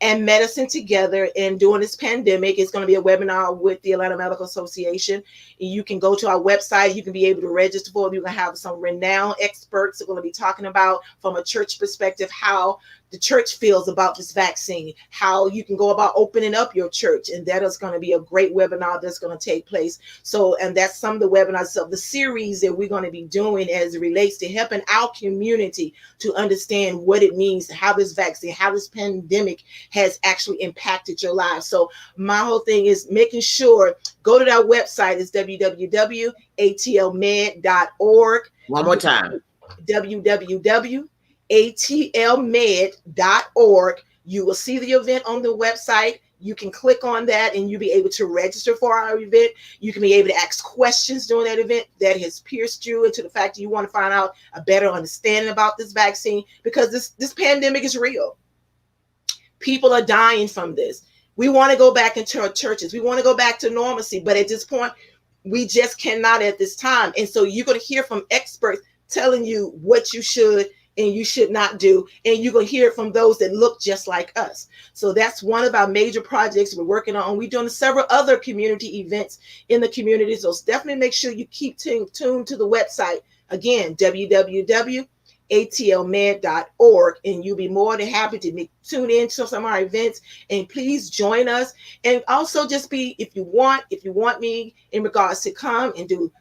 and medicine together. And during this pandemic, it's going to be a webinar with the Atlanta Medical Association. You can go to our website. You can be able to register for it. You're going to have some renowned experts who are going to be talking about, from a church perspective, how the church feels about this vaccine, how you can go about opening up your church. And that is going to be a great webinar that's going to take place. So, and that's some of the webinars of the series that we're going to be doing as it relates to helping our community to understand what it means, how this vaccine, how this pandemic has actually impacted your lives. So my whole thing is making sure, go to that website. It's www.atlmed.org. One more time. www.atlmed.org. You will see the event on the website. You can click on that and you'll be able to register for our event. You can be able to ask questions during that event that has pierced you into the fact that you want to find out a better understanding about this vaccine, because this pandemic is real. People are dying from this. We want to go back into our churches. We want to go back to normalcy, but at this point, we just cannot at this time. And so you're going to hear from experts telling you what you should and you should not do. And you're going to hear it from those that look just like us. So that's one of our major projects we're working on. We're doing several other community events in the community. So definitely make sure you keep tuned to the website. Again, www.atlmed.org, and you'll be more than happy to tune in to some of our events. And please join us. And also just be, if you want me in regards to come and do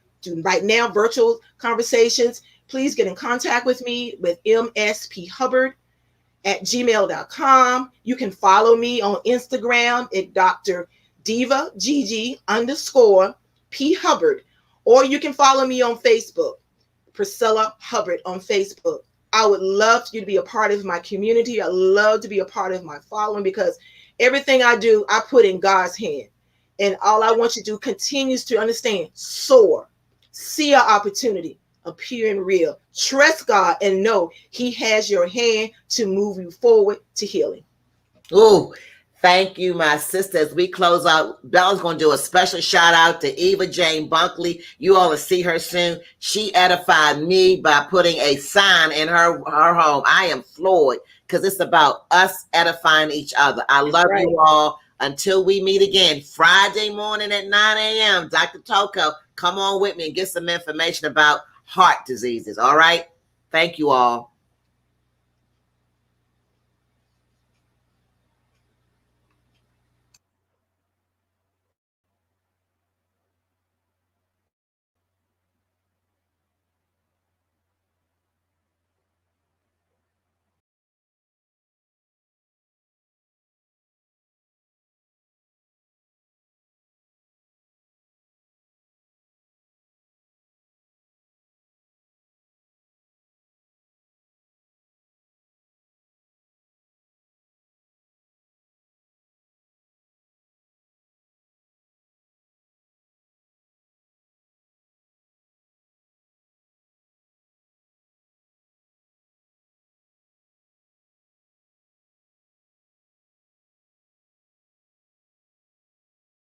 right now virtual conversations, please get in contact with me with msphubard@gmail.com. You can follow me on Instagram at Dr. Diva Gigi _P Hubbard, or you can follow me on Facebook, Priscilla Hubbard on Facebook. I would love you to be a part of my community. I love to be a part of my following, because everything I do, I put in God's hand. And all I want you to do continues to understand, soar, see an opportunity, appearing real, trust God, and know He has your hand to move you forward to healing. Ooh, thank you, my sister. As we close out, Bella's going to do a special shout out to Eva Jane Bunkley. You all will see her soon. She edified me by putting a sign in her home. I am floored, because it's about us edifying each other. I love you all. Until we meet again, Friday morning at 9 a.m., Dr. Toko, come on with me and get some information about heart diseases. All right. Thank you all.